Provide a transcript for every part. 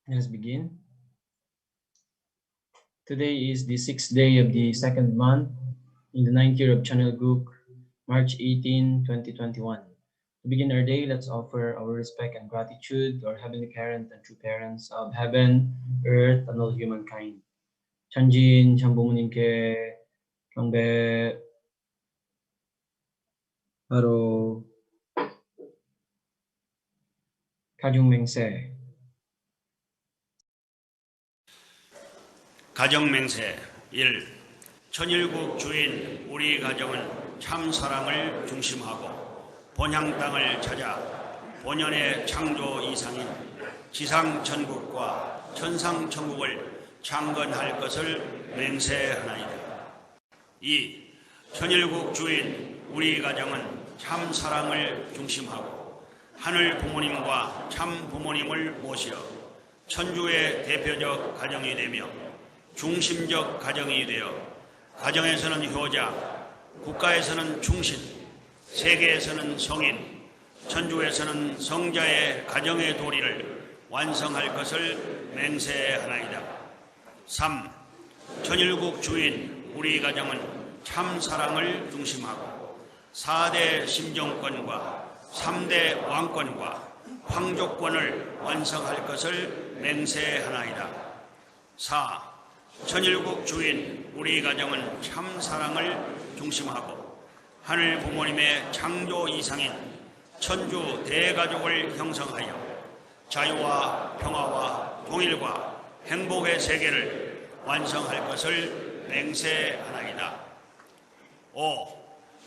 Let us begin. Today is the 6th day of the second month in the 9th year of Channel Group, March 18, 2021. To begin our day, let's offer our respect and gratitude to our Heavenly Parent and true parents of heaven, earth, and all humankind. 천진 참부모님께 경배. 바로 가중맹세. 가정맹세 1. 천일국 주인 우리 가정은 참 사랑을 중심하고 본향 땅을 찾아 본연의 창조 이상인 지상 천국과 천상 천국을 창건할 것을 맹세하나이다. 2. 천일국 주인 우리 가정은 참 사랑을 중심하고 하늘 부모님과 참 부모님을 모시어 천주의 대표적 가정이 되며 중심적 가정이 되어 가정에서는 효자, 국가에서는 충신, 세계에서는 성인, 천주에서는 성자의 가정의 도리를 완성할 것을 맹세하나이다. 3. 천일국 주인 우리 가정은 참 사랑을 중심하고 4대 심정권과 3대 왕권과 황족권을 완성할 것을 맹세하나이다. 4. 천일국 주인 우리 가정은 참 사랑을 중심하고 하늘 부모님의 창조 이상인 천주 대가족을 형성하여 자유와 평화와 통일과 행복의 세계를 완성할 것을 맹세하나이다. 5.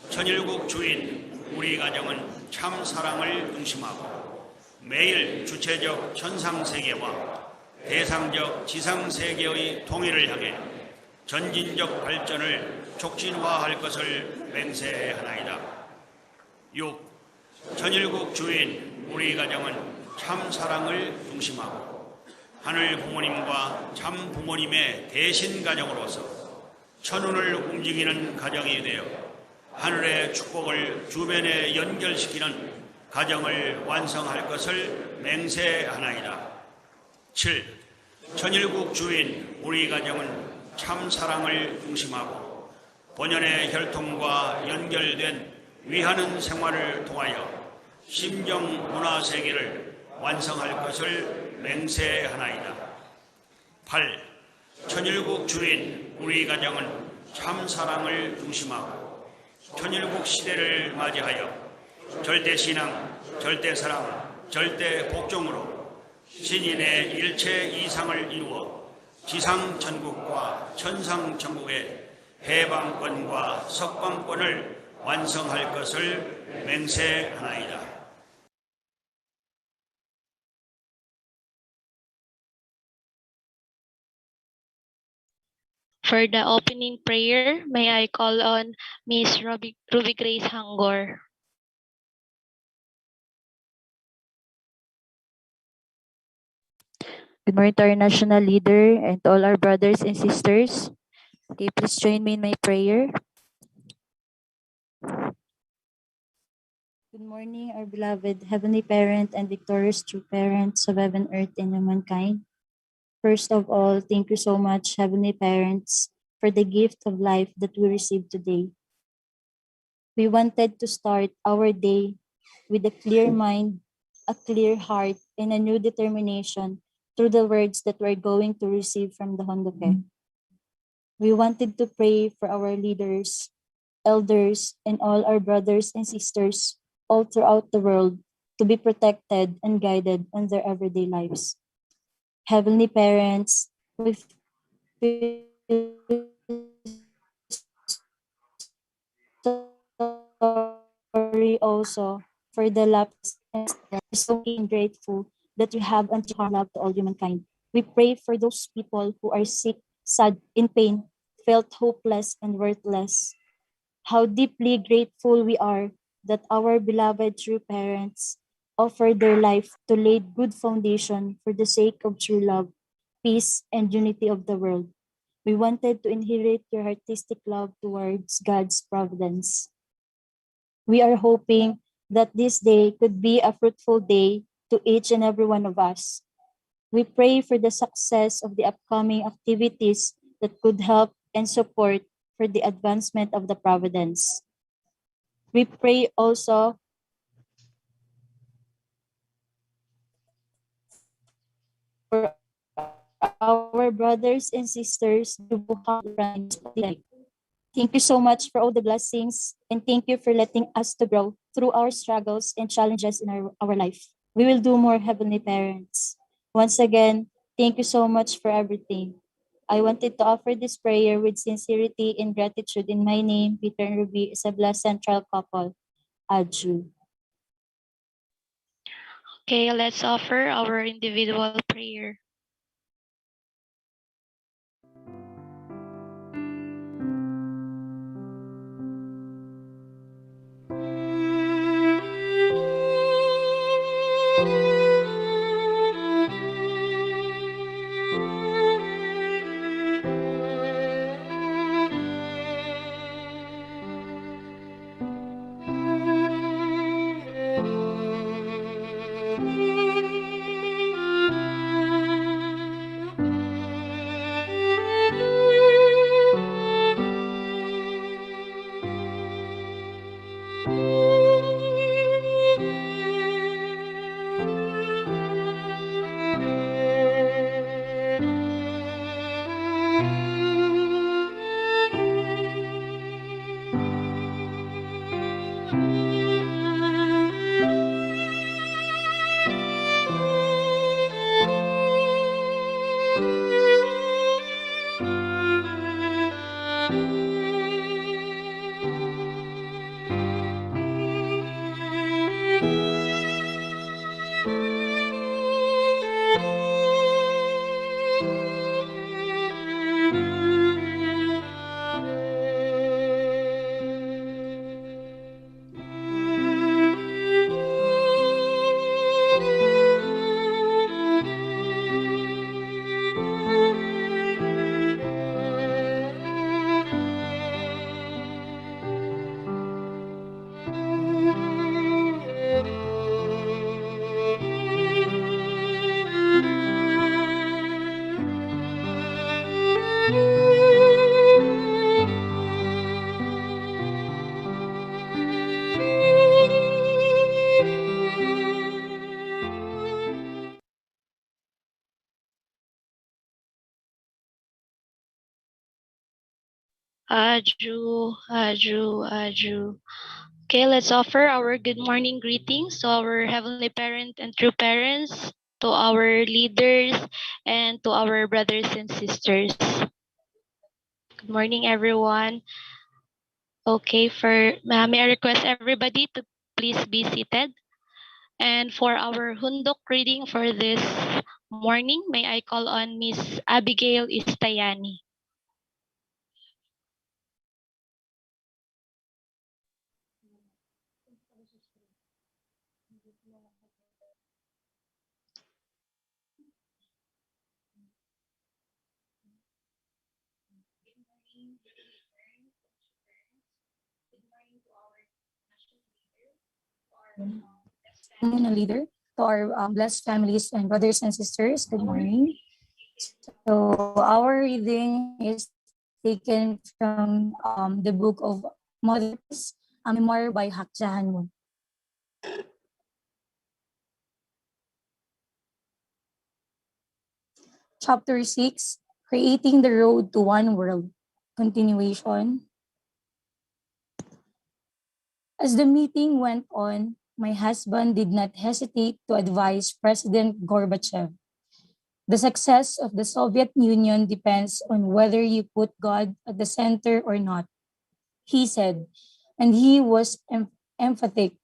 천일국 주인 우리 가정은 참 사랑을 중심하고 매일 주체적 천상세계와 대상적 지상세계의 통일을 향해 전진적 발전을 촉진화할 것을 맹세하나이다. 6. 천일국 주인 우리 가정은 참 사랑을 중심하고 하늘 부모님과 참 부모님의 대신 가정으로서 천운을 움직이는 가정이 되어 하늘의 축복을 주변에 연결시키는 가정을 완성할 것을 맹세하나이다. 7. 천일국 주인 우리 가정은 참 사랑을 중심하고 본연의 혈통과 연결된 위하는 생활을 통하여 심정 문화 세계를 완성할 것을 맹세하나이다. 8. 천일국 주인 우리 가정은 참 사랑을 중심하고 천일국 시대를 맞이하여 절대신앙, 절대사랑, 절대복종으로 신인의 일체 이상을 이루어 지상천국과 천상천국의 해방권과 석방권을 완성할 것을 맹세하나이다. For the opening prayer, may I call on Miss Ruby Grace Hangor. Good morning to our national leader and to all our brothers and sisters. Okay, please join me in my prayer. Good morning, our beloved Heavenly Parent and victorious true parents of heaven, earth, and humankind. First of all, thank you so much, Heavenly Parents, for the gift of life that we received today. We wanted to start our day with a clear mind, a clear heart, and a new determination through the words that we're going to receive from the Hondoke. We wanted to pray for our leaders, elders, and all our brothers and sisters all throughout the world to be protected and guided in their everyday lives. Heavenly Parents, we feel sorry also for the lapse and so grateful that you have unto our love to all humankind. We pray for those people who are sick, sad, in pain, felt hopeless and worthless. How deeply grateful we are that our beloved true parents offered their life to lay good foundation for the sake of true love, peace, and unity of the world. We wanted to inherit your artistic love towards God's providence. We are hoping that this day could be a fruitful day to each and every one of us. We pray for the success of the upcoming activities that could help and support for the advancement of the province. We pray also for our brothers and sisters who have run this life. Thank you so much for all the blessings, and thank you for letting us to grow through our struggles and challenges in our life. We will do more, Heavenly Parents. Once again, thank you so much for everything. I wanted to offer this prayer with sincerity and gratitude in my name, Peter and Ruby, is a blessed central couple. Aju. Okay, let's offer our individual prayer. Aju, Aju, Aju. Okay, let's offer our good morning greetings to our Heavenly Parent and true parents, to our leaders, and to our brothers and sisters. Good morning, everyone. Okay, may I request everybody to please be seated. And for our Hundok reading for this morning, may I call on Miss Abigail Istayani. Leader, to our blessed families and brothers and sisters, good morning. So our reading is taken from the book of Mother Teresa, a memoir by Hakjahan Moon. Chapter 6, Creating the Road to One World. Continuation. As the meeting went on, my husband did not hesitate to advise President Gorbachev. The success of the Soviet Union depends on whether you put God at the center or not, he said, and he was emphatic.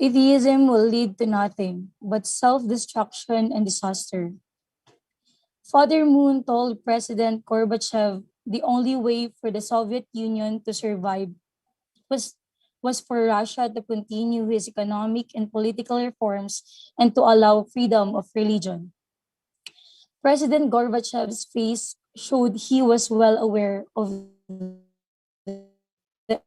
Atheism will lead to nothing but self-destruction and disaster. Father Moon told President Gorbachev the only way for the Soviet Union to survive was, was for Russia to continue his economic and political reforms and to allow freedom of religion. President Gorbachev's face showed he was well aware of the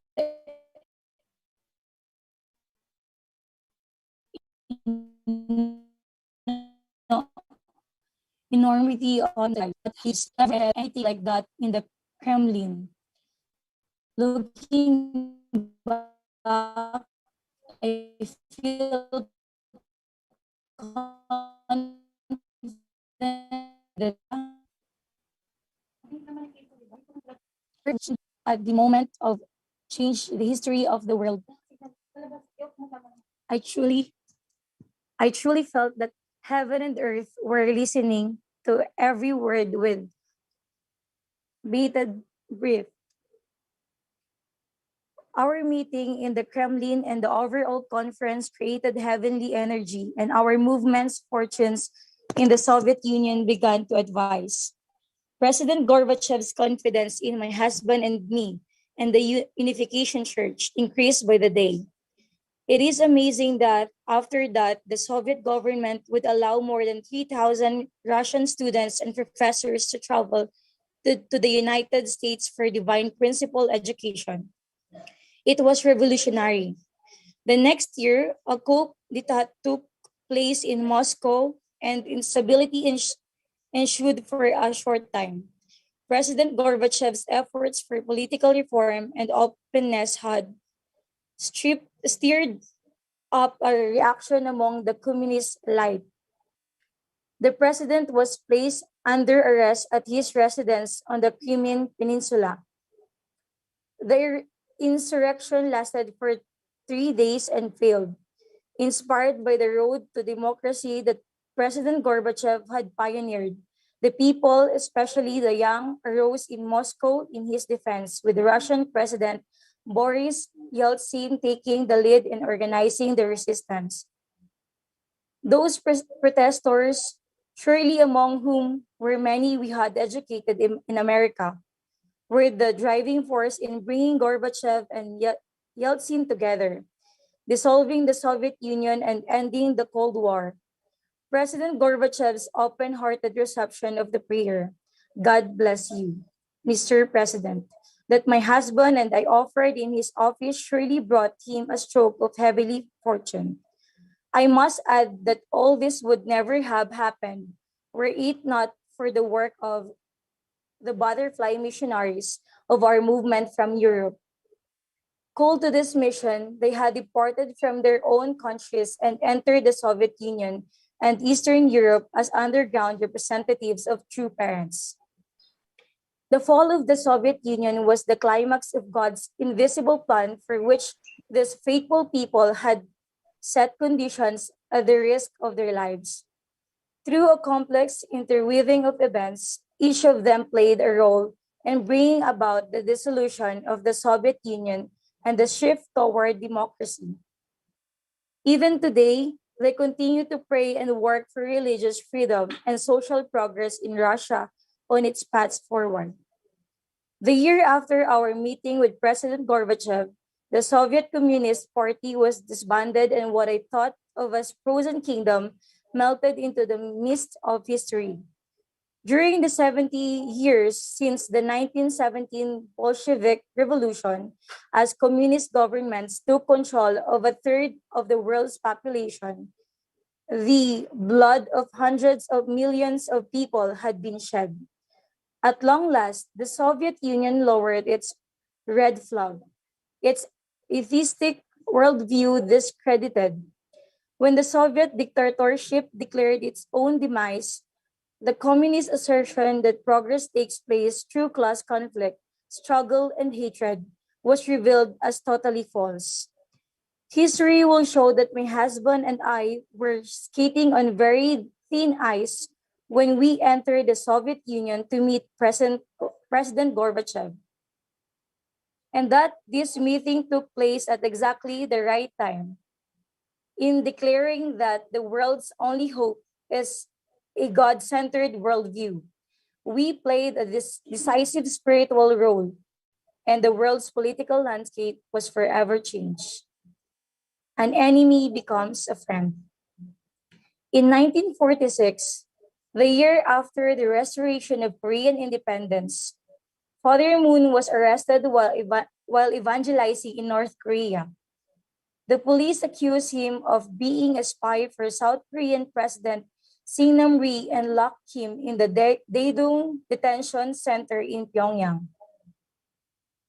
enormity on the life, but he's never had anything like that in the Kremlin. Looking back, I feel confident that at the moment of change the history of the world. I truly, I truly felt that heaven and earth were listening to every word with bated breath. Our meeting in the Kremlin and the overall conference created heavenly energy, and our movement's fortunes in the Soviet Union began to advise. President Gorbachev's confidence in my husband and me and the Unification Church increased by the day. It is amazing that after that, the Soviet government would allow more than 3,000 Russian students and professors to travel to the United States for divine principle education. It was revolutionary. The next year, a coup d'etat took place in Moscow and instability ensued for a short time. President Gorbachev's efforts for political reform and openness had stirred up a reaction among the communist elite. The president was placed under arrest at his residence on the Crimean Peninsula. The insurrection lasted for 3 days and failed, inspired by the road to democracy that President Gorbachev had pioneered. The people, especially the young, arose in Moscow in his defense, with Russian President Boris Yeltsin taking the lead in organizing the resistance. Those protesters, surely among whom were many we had educated in America, were the driving force in bringing Gorbachev and Yeltsin together, dissolving the Soviet Union and ending the Cold War. President Gorbachev's open hearted reception of the prayer, "God bless you, Mr. President," that my husband and I offered in his office surely brought him a stroke of heavenly fortune. I must add that all this would never have happened were it not for the work of the butterfly missionaries of our movement from Europe. Called to this mission, they had departed from their own countries and entered the Soviet Union and Eastern Europe as underground representatives of true parents. The fall of the Soviet Union was the climax of God's invisible plan for which these faithful people had set conditions at the risk of their lives. Through a complex interweaving of events, each of them played a role in bringing about the dissolution of the Soviet Union and the shift toward democracy. Even today, they continue to pray and work for religious freedom and social progress in Russia on its path forward. The year after our meeting with President Gorbachev, the Soviet Communist Party was disbanded and what I thought of as frozen kingdom melted into the mist of history. During the 70 years since the 1917 Bolshevik Revolution, as communist governments took control of a third of the world's population, the blood of hundreds of millions of people had been shed. At long last, the Soviet Union lowered its red flag, its atheistic worldview discredited. When the Soviet dictatorship declared its own demise, the communist assertion that progress takes place through class conflict, struggle, and hatred was revealed as totally false. History will show that my husband and I were skating on very thin ice when we entered the Soviet Union to meet President Gorbachev, and that this meeting took place at exactly the right time. In declaring that the world's only hope is a God centered worldview, we played a decisive spiritual role, and the world's political landscape was forever changed. An enemy becomes a friend. In 1946, the year after the restoration of Korean independence, Father Moon was arrested while evangelizing in North Korea. The police accused him of being a spy for South Korean President Singnam Rhee and locked him in the Daedong Detention Center in Pyongyang.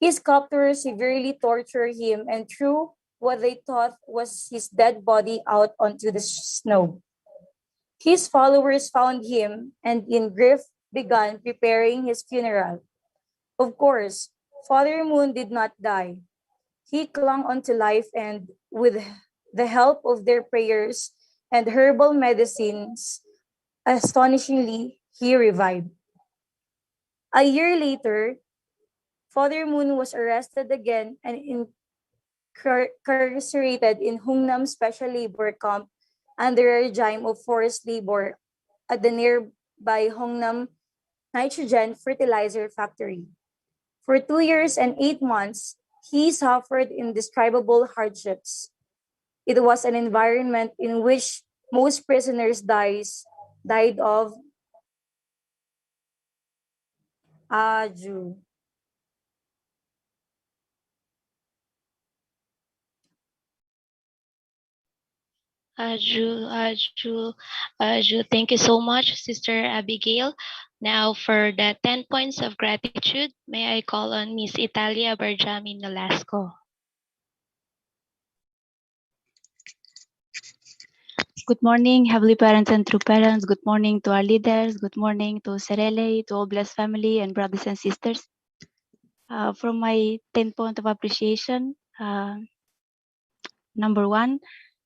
His captors severely tortured him and threw what they thought was his dead body out onto the snow. His followers found him and in grief began preparing his funeral. Of course, Father Moon did not die. He clung on to life and, with the help of their prayers and herbal medicines, astonishingly, he revived. A year later, Father Moon was arrested again and incarcerated in Hungnam Special Labor Camp under a regime of forced labor at the nearby Hungnam Nitrogen Fertilizer Factory. For 2 years and 8 months, he suffered indescribable hardships. It was an environment in which most prisoners died of aju. Aju. Thank you so much, Sister Abigail. Now for the 10 points of gratitude, may I call on Miss Italia Berjami Nolasco. Good morning, Heavenly Parents and True Parents. Good morning to our leaders. Good morning to Serele, to all blessed family and brothers and sisters. From my 10 point of appreciation, number one,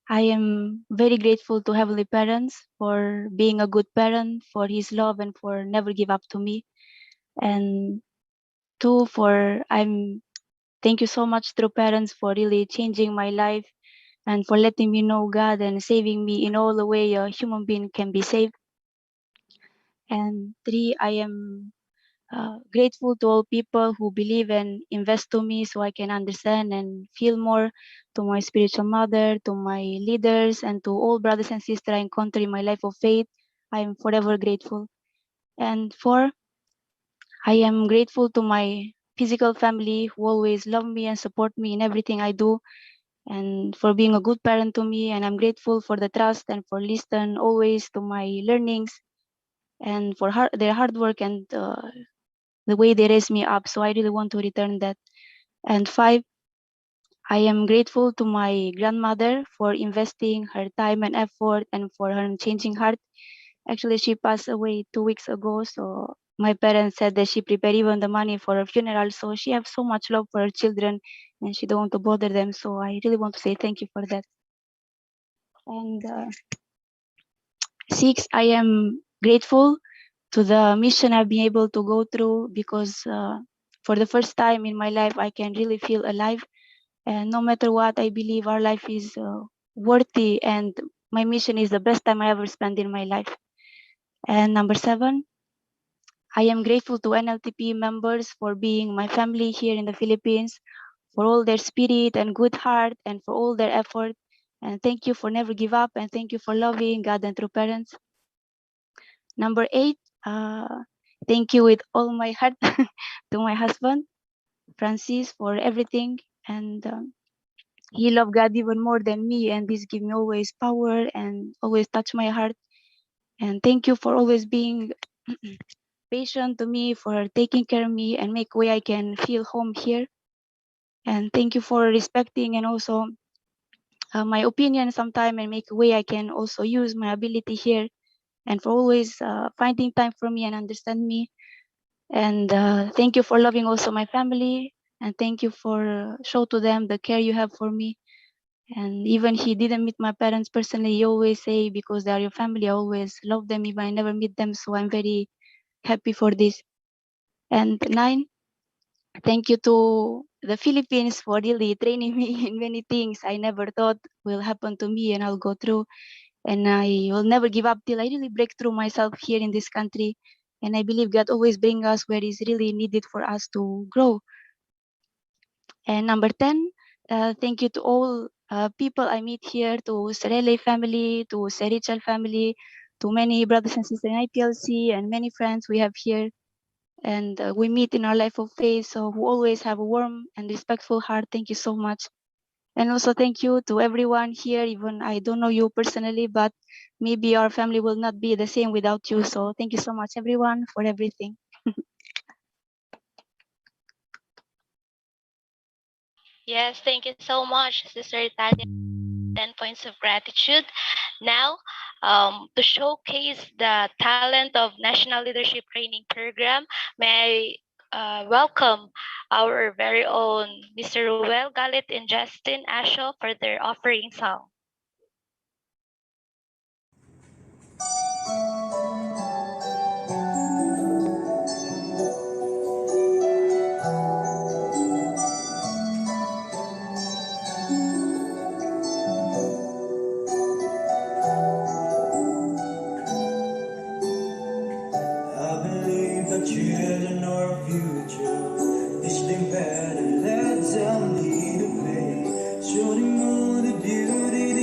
I am very grateful to Heavenly Parents for being a good parent, for His love and for never give up to me. And two, thank you so much, True Parents, for really changing my life and for letting me know God and saving me in all the way a human being can be saved. And three, I am grateful to all people who believe and invest to me so I can understand and feel more, to my spiritual mother, to my leaders, and to all brothers and sisters I encounter in my life of faith. I am forever grateful. And four, I am grateful to my physical family who always love me and support me in everything I do, and for being a good parent to me. And I'm grateful for the trust and for listen always to my learnings and for their hard work and the way they raised me up. So I really want to return that. And five, I am grateful to my grandmother for investing her time and effort and for her changing heart. Actually, she passed away 2 weeks ago. So my parents said that she prepared even the money for her funeral. So she has so much love for her children and she don't want to bother them. So I really want to say thank you for that. And six, I am grateful to the mission I've been able to go through because for the first time in my life, I can really feel alive. And no matter what, I believe our life is worthy and my mission is the best time I ever spent in my life. And number seven, I am grateful to NLTP members for being my family here in the Philippines, for all their spirit and good heart and for all their effort. And thank you for never give up and thank you for loving God and true parents. Number eight, thank you with all my heart to my husband, Francis, for everything. And he loved God even more than me, and this give me always power and always touch my heart. And thank you for always being patient to me, for taking care of me and make way I can feel home here. And thank you for respecting and also my opinion sometime and make a way I can also use my ability here, and for always finding time for me and understand me. And thank you for loving also my family, and thank you for show to them the care you have for me. And even he didn't meet my parents personally, he always say, because they are your family, I always love them even I never meet them. So I'm very happy for this. And nine, thank you to the Philippines for really training me in many things I never thought will happen to me and I'll go through. And I will never give up till I really break through myself here in this country. And I believe God always bring us where is really needed for us to grow. And number 10, thank you to all people I meet here, to Serele family, to Serichal family, to many brothers and sisters in IPLC and many friends we have here. And we meet in our life of faith, so who always have a warm and respectful heart. Thank you so much. And also thank you to everyone here, even I don't know you personally, but maybe our family will not be the same without you. So thank you so much, everyone, for everything. Yes, thank you so much, Sister Tanya. 10 points of gratitude. Now, to showcase the talent of National Leadership Training Program, may I welcome our very own Mr. Ruel Galit and Justin Asho for their offering song. I believe the children are our future. Teach them better, let them lead the way. Show them all the beauty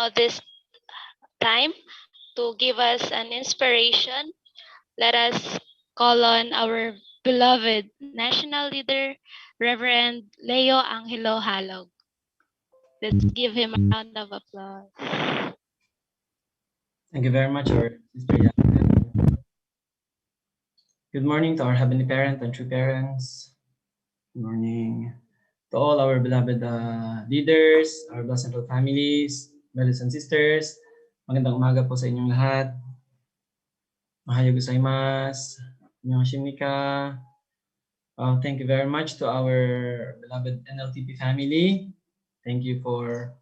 now this time to give us an inspiration. Let us call on our beloved national leader, Reverend Leo Angelo Halog. Let's give him a round of applause. Thank you very much, our Sister Yan. Good morning to our Heavenly Parent and true parents. Good morning to all our beloved leaders, our blessed families, brothers and sisters. Magandang umaga po sa inyong lahat. Mahayag gozaimasu. Annyeonghaseyo. Thank you very much to our beloved NLTP family. Thank you for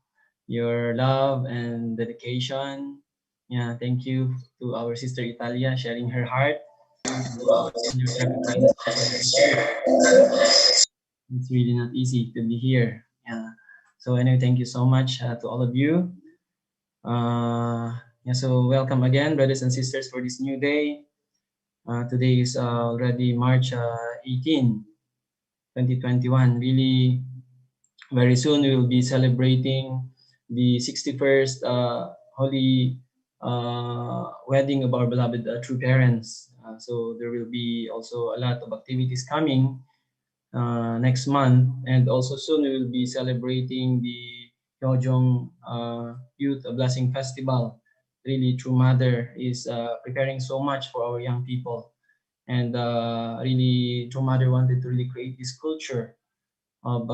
your love and dedication. Yeah, thank you to our sister Italia sharing her heart and your sacrifices. It's really not easy to be here. Yeah. So anyway, thank you so much to all of you. Yeah, so welcome again, brothers and sisters, for this new day. Today is already March 18, 2021. Really, very soon we will be celebrating the 61st holy wedding of our beloved true parents. So there will be also a lot of activities coming next month, and also soon we will be celebrating the Hyojong Youth Blessing Festival. Really, True Mother is preparing so much for our young people, and really, True Mother wanted to really create this culture of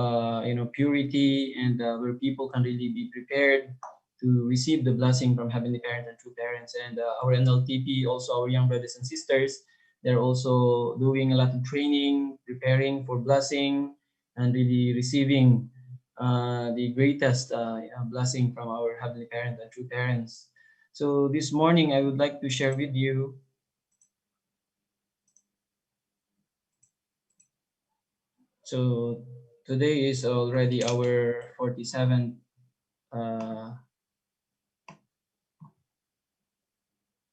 purity, and where people can really be prepared to receive the blessing from Heavenly Parent and True Parents. And our NLTP, also our young brothers and sisters, they're also doing a lot of training, preparing for blessing, and really receiving the greatest blessing from our Heavenly Parent and True Parents. So this morning, I would like to share with you so today is already our 47th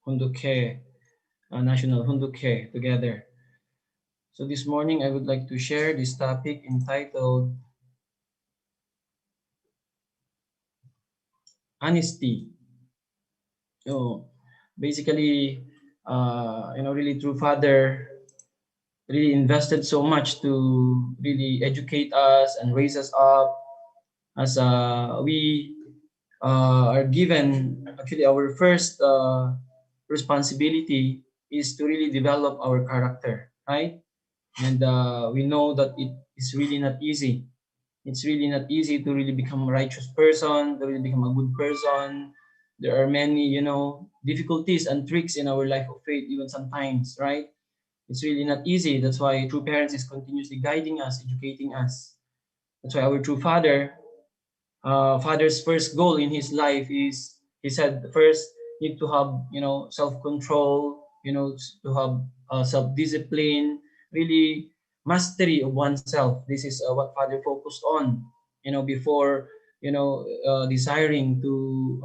Hunduke, National Hunduke together. So this morning I would like to share this topic entitled Honesty. So basically, really True Father really invested so much to really educate us and raise us up as we are given. Actually, our first responsibility is to really develop our character, right? And we know that it is really not easy. It's really not easy to really become a righteous person, to really become a good person. There are many, difficulties and tricks in our life of faith, even sometimes, right? It's really not easy. That's why True Parents is continuously guiding us, educating us. That's why our True Father's first goal in his life is, he said, first need to have, self-control, to have self-discipline, really mastery of oneself. This is what Father focused on, before, desiring to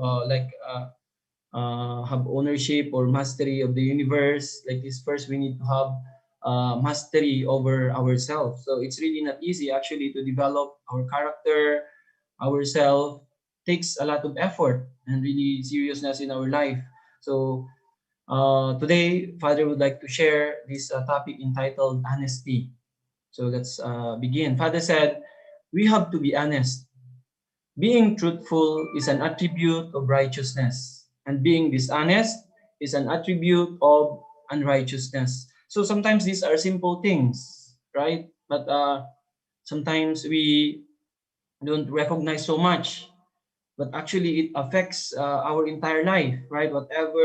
have ownership or mastery of the universe. Like this, first we need to have mastery over ourselves. So it's really not easy actually to develop our character, ourselves. Takes a lot of effort and really seriousness in our life. So today, Father would like to share this topic entitled honesty. So let's begin. Father said, we have to be honest. Being truthful is an attribute of righteousness, and being dishonest is an attribute of unrighteousness. So sometimes these are simple things, right? But sometimes we don't recognize so much, but actually it affects our entire life, right? Whatever,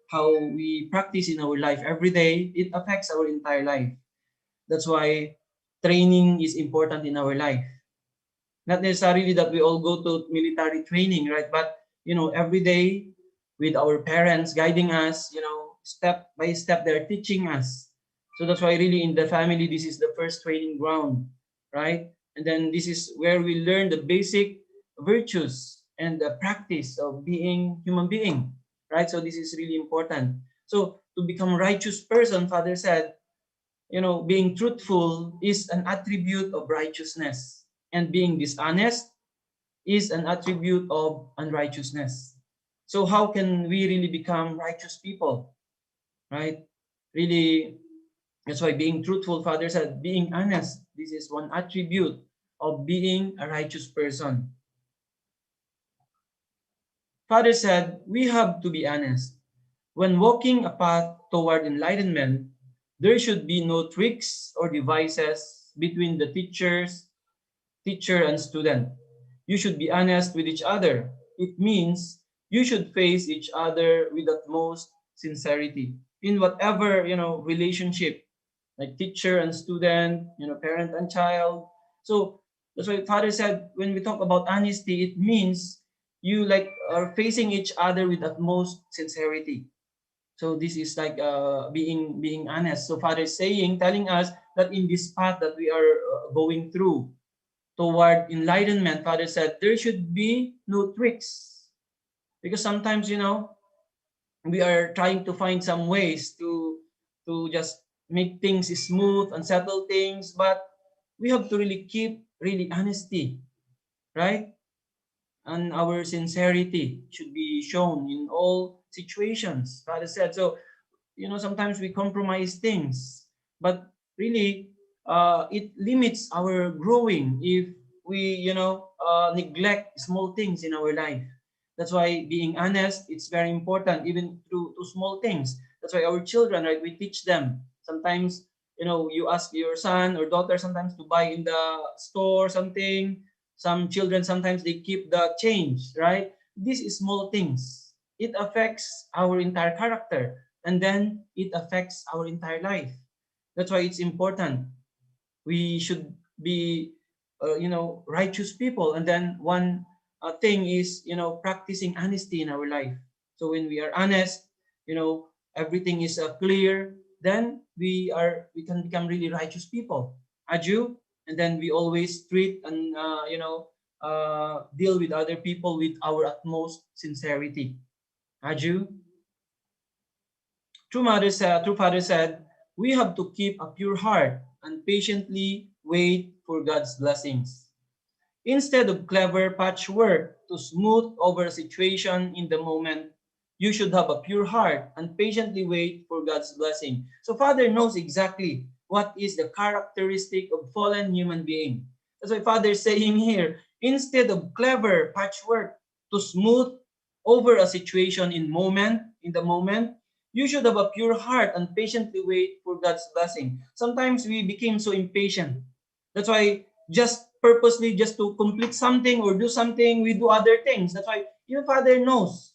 how we practice in our life every day, it affects our entire life. That's why training is important in our life. Not necessarily that we all go to military training, right? But every day with our parents guiding us, step by step they're teaching us. So that's why really in the family, this is the first training ground, right? And then this is where we learn the basic virtues and the practice of being human being, right? So this is really important. So to become a righteous person, Father said, being truthful is an attribute of righteousness, and being dishonest is an attribute of unrighteousness. So how can we really become righteous people, right? Really, that's why being truthful, Father said, being honest, this is one attribute of being a righteous person. Father said, we have to be honest. When walking a path toward enlightenment, there should be no tricks or devices between the teacher and student. You should be honest with each other. It means you should face each other with utmost sincerity in whatever, relationship, like teacher and student, parent and child. So that's why Father said, when we talk about honesty, it means you like are facing each other with utmost sincerity. So this is like being honest. So Father is saying, telling us that in this path that we are going through toward enlightenment, Father said there should be no tricks, because sometimes we are trying to find some ways to just make things smooth and settle things, but we have to really keep really honesty, right? And our sincerity should be shown in all situations, Father said. So sometimes we compromise things, but really it limits our growing if we neglect small things in our life. That's why being honest, it's very important, even to small things. That's why our children, right, we teach them. Sometimes you ask your son or daughter sometimes to buy in the store something. Some children sometimes they keep the change, right? These small things, it affects our entire character, and then it affects our entire life. That's why it's important. We should be, righteous people. And then one thing is, practicing honesty in our life. So when we are honest, everything is clear. Then we can become really righteous people, a Jew, and then we always treat and deal with other people with our utmost sincerity. A Jew. True Father said, we have to keep a pure heart and patiently wait for God's blessings. Instead of clever patchwork to smooth over a situation in the moment, you should have a pure heart and patiently wait for God's blessing. So Father knows exactly what is the characteristic of fallen human being. That's why Father is saying here, instead of clever patchwork to smooth over a situation in the moment, you should have a pure heart and patiently wait for God's blessing. Sometimes we became so impatient. That's why just purposely just to complete something or do something, we do other things. That's why your Father knows,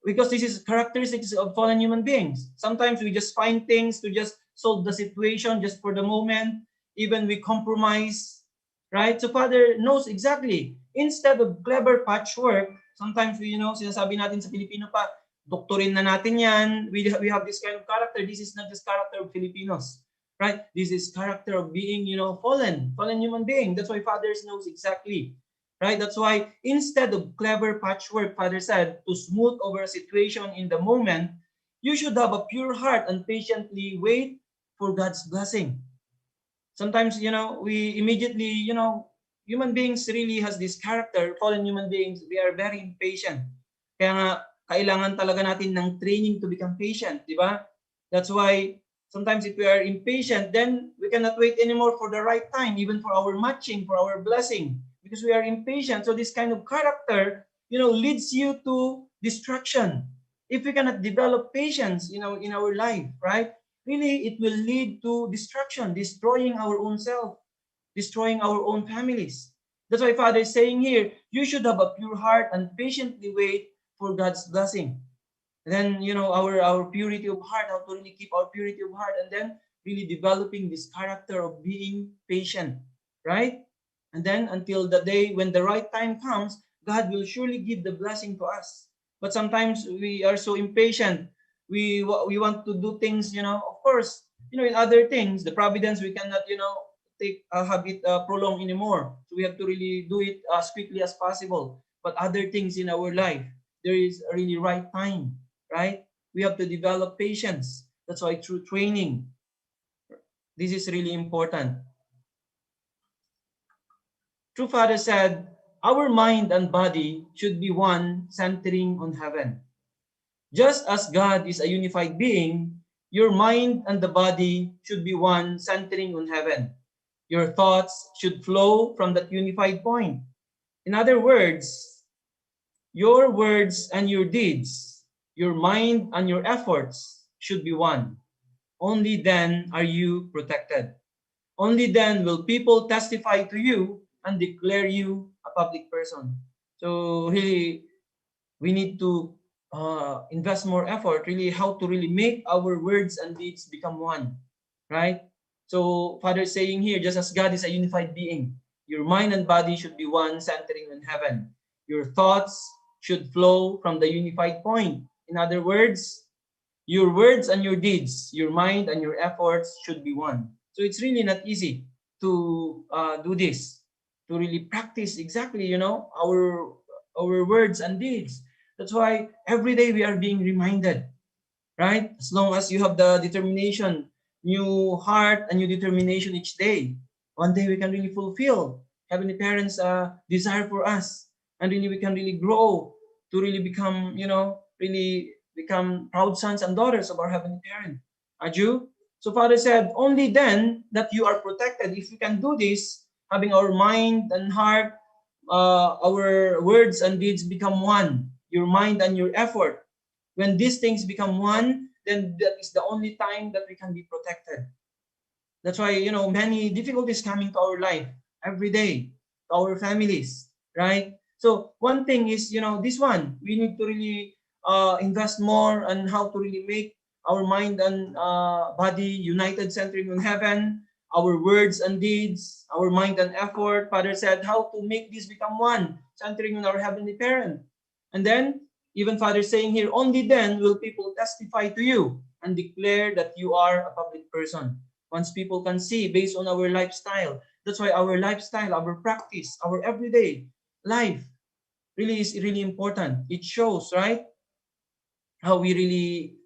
because this is characteristics of fallen human beings. Sometimes we just find things to just solve the situation just for the moment. Even we compromise, right? So Father knows exactly. Instead of clever patchwork, sometimes we, sinasabi natin sa Pilipino pa, doktorin na natin yan. We have this kind of character. This is not just character of Filipinos, right? This is character of being, fallen human being. That's why Father knows exactly, right? That's why instead of clever patchwork, Father said, to smooth over a situation in the moment, you should have a pure heart and patiently wait for God's blessing. Sometimes, we immediately, human beings really has this character, fallen human beings, we are very impatient. Kaya nga, kailangan talaga natin ng training to become patient, di ba? That's why sometimes if we are impatient, then we cannot wait anymore for the right time, even for our matching, for our blessing, because we are impatient. So this kind of character, leads you to destruction. If we cannot develop patience, in our life, right? Really, it will lead to destruction, destroying our own self, destroying our own families. That's why Father is saying here, you should have a pure heart and patiently wait for God's blessing. And then, our purity of heart, how to really keep our purity of heart, and then really developing this character of being patient, right? And then until the day when the right time comes, God will surely give the blessing to us. But sometimes we are so impatient. We want to do things, of course, in other things, the providence we cannot, take have it prolong anymore. So we have to really do it as quickly as possible. But other things in our life, there is a really right time, right? We have to develop patience. That's why through training, this is really important. True Father said, our mind and body should be one, centering on heaven. Just as God is a unified being, your mind and the body should be one, centering on heaven. Your thoughts should flow from that unified point. In other words, your words and your deeds, your mind and your efforts should be one. Only then are you protected. Only then will people testify to you and declare you a public person. So really, we need to invest more effort, really, how to really make our words and deeds become one, right? So Father is saying here, just as God is a unified being, your mind and body should be one, centering on heaven. Your thoughts should flow from the unified point. In other words, your words and your deeds, your mind and your efforts should be one. So it's really not easy to do this, to really practice exactly, our words and deeds. That's why every day we are being reminded, right? As long as you have the determination, new heart and new determination each day, one day we can really fulfill Heavenly Parents' desire for us, and really we can really grow to really become, really become proud sons and daughters of our Heavenly Parent. Aju? So Father said, only then that you are protected. If we can do this, having our mind and heart, our words and deeds become one, your mind and your effort. When these things become one, then that is the only time that we can be protected. That's why, many difficulties coming to our life every day, to our families, right? So one thing is, this one, we need to really invest more on how to really make our mind and body united, centering on heaven, our words and deeds, our mind and effort. Father said, how to make this become one, centering on our Heavenly Parent. And then, even Father saying here, only then will people testify to you and declare that you are a public person. Once people can see based on our lifestyle. That's why our lifestyle, our practice, our everyday life really is really important. It shows, right, how we really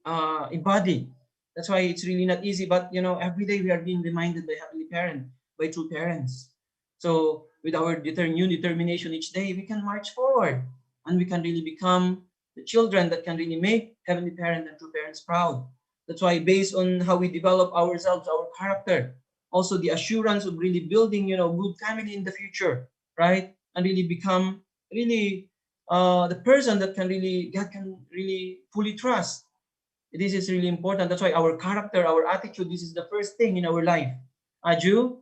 embody. That's why it's really not easy, but every day we are being reminded by Heavenly Parent, by true parents. So with our new determination each day, we can march forward and we can really become the children that can really make Heavenly Parent and true parents proud. That's why based on how we develop ourselves, our character, also the assurance of really building, good family in the future, right? And really become really the person that God can really fully trust. This is really important. That's why our character, our attitude, this is the first thing in our life. Aju,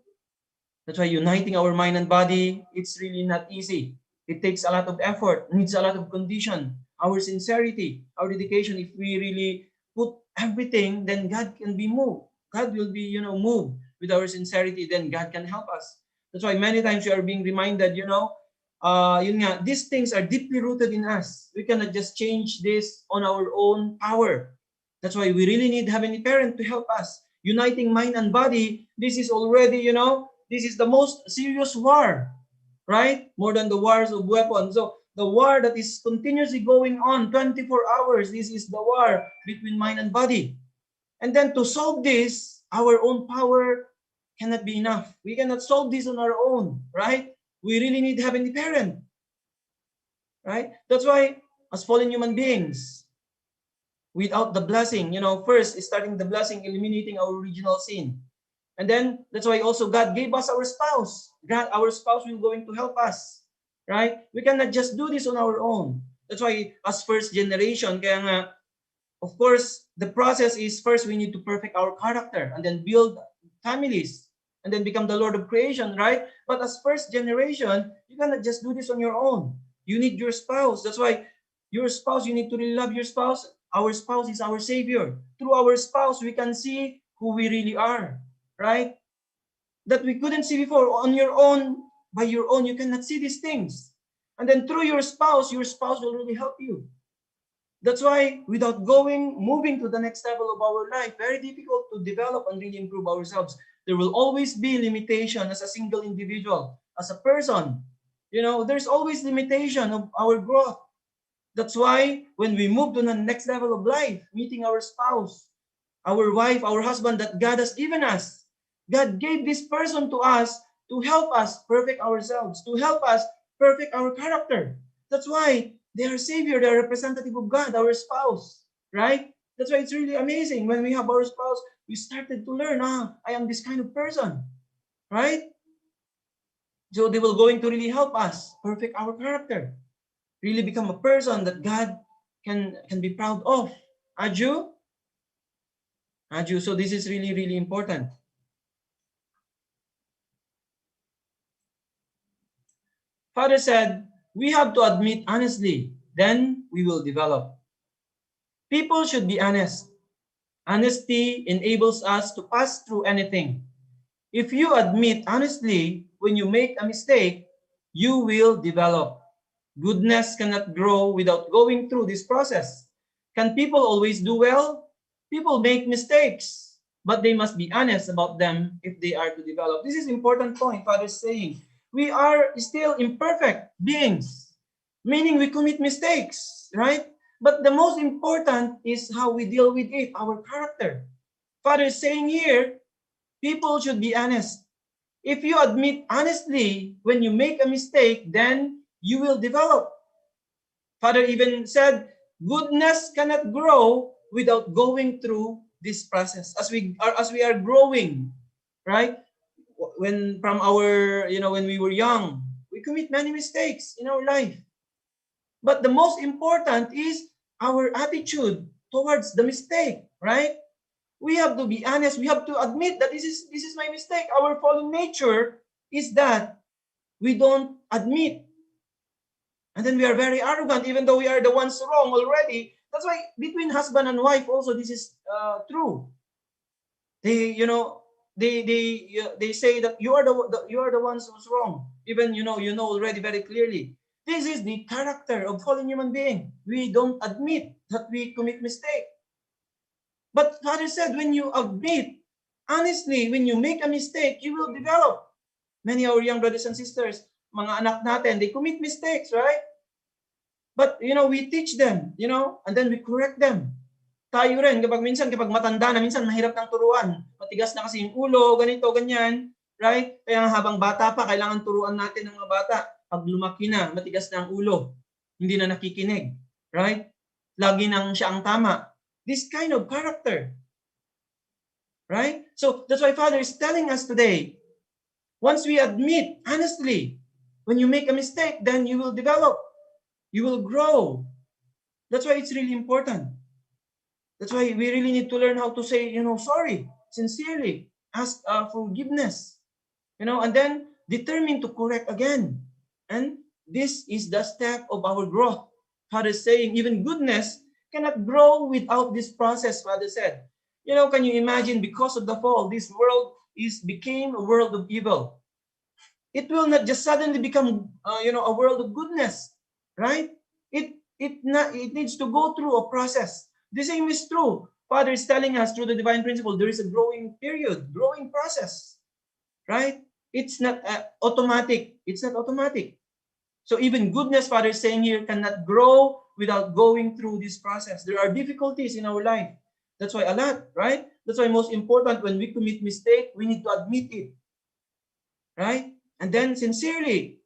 that's why uniting our mind and body, it's really not easy. It takes a lot of effort, needs a lot of condition. Our sincerity, our dedication, if we really put everything, then God can be moved. God will be, moved with our sincerity, then God can help us. That's why many times we are being reminded, these things are deeply rooted in us. We cannot just change this on our own power. That's why we really need Heavenly Parent to help us. Uniting mind and body, this is already, this is the most serious war, right? More than the wars of weapons. So the war that is continuously going on 24 hours, this is the war between mind and body. And then to solve this, our own power cannot be enough. We cannot solve this on our own, right? We really need Heavenly Parent, right? That's why as fallen human beings, without the blessing, first starting the blessing, eliminating our original sin. And then that's why also God gave us our spouse. God, our spouse will going to help us, right? We cannot just do this on our own. That's why as first generation, kaya nga, of course, the process is first we need to perfect our character and then build families and then become the Lord of creation, right? But as first generation, you cannot just do this on your own. You need your spouse. That's why your spouse, you need to really love your spouse. Our spouse is our Savior. Through our spouse, we can see who we really are, right? That we couldn't see before. On your own, by your own, you cannot see these things. And then through your spouse will really help you. That's why without moving to the next level of our life, very difficult to develop and really improve ourselves. There will always be limitation as a single individual, as a person. There's always limitation of our growth. That's why when we move to the next level of life, meeting our spouse, our wife, our husband that God has given us, God gave this person to us to help us perfect ourselves, to help us perfect our character. That's why they are Savior, they are representative of God, our spouse, right? That's why it's really amazing when we have our spouse, we started to learn, I am this kind of person, right? So they will going to really help us perfect our character, really become a person that God can be proud of. Aju? Aju. So this is really, really important. Father said, we have to admit honestly, then we will develop. People should be honest. Honesty enables us to pass through anything. If you admit honestly when you make a mistake, you will develop. Goodness cannot grow without going through this process. Can people always do well? People make mistakes, but they must be honest about them if they are to develop. This is an important point Father is saying. We are still imperfect beings, meaning we commit mistakes, right? But the most important is how we deal with it, our character. Father is saying here, people should be honest. If you admit honestly when you make a mistake, then you will develop. Father even said, goodness cannot grow without going through this process. As we are growing, right? When from our, when we were young, we commit many mistakes in our life. But the most important is our attitude towards the mistake, right? We have to be honest. We have to admit that this is my mistake. Our fallen nature is that we don't admit. And then we are very arrogant, even though we are the ones wrong already. That's why between husband and wife also this is true. They say that you are the ones who's wrong. Even you know already very clearly. This is the character of fallen human being. We don't admit that we commit mistake. But Father said, when you admit, honestly, when you make a mistake, you will develop. Many of our young brothers and sisters, mga anak natin, they commit mistakes, right? But, we teach them, and then we correct them. Tayo rin, kapag matanda na, minsan mahirap ng turuan. Matigas na kasi yung ulo, ganito, ganyan, right? Kaya habang bata pa, kailangan turuan natin ng mga bata. Pag lumaki na, matigas na ang ulo. Hindi na nakikinig, right? Lagi nang siya ang tama. This kind of character. Right? So that's why Father is telling us today, once we admit honestly, when you make a mistake, then you will develop. You will grow. That's why it's really important. That's why we really need to learn how to say, sorry, sincerely, ask forgiveness, and then determine to correct again. And this is the step of our growth. Father is saying, even goodness cannot grow without this process, Father said. Can you imagine, because of the fall, this world became a world of evil. It will not just suddenly become, a world of goodness, right? It needs to go through a process. The same is true. Father is telling us through the divine principle, there is a growing period, growing process, right? It's not automatic. It's not automatic. So even goodness, Father is saying here, cannot grow without going through this process. There are difficulties in our life. That's why a lot, right? That's why most important, when we commit mistake, we need to admit it, right? And then sincerely,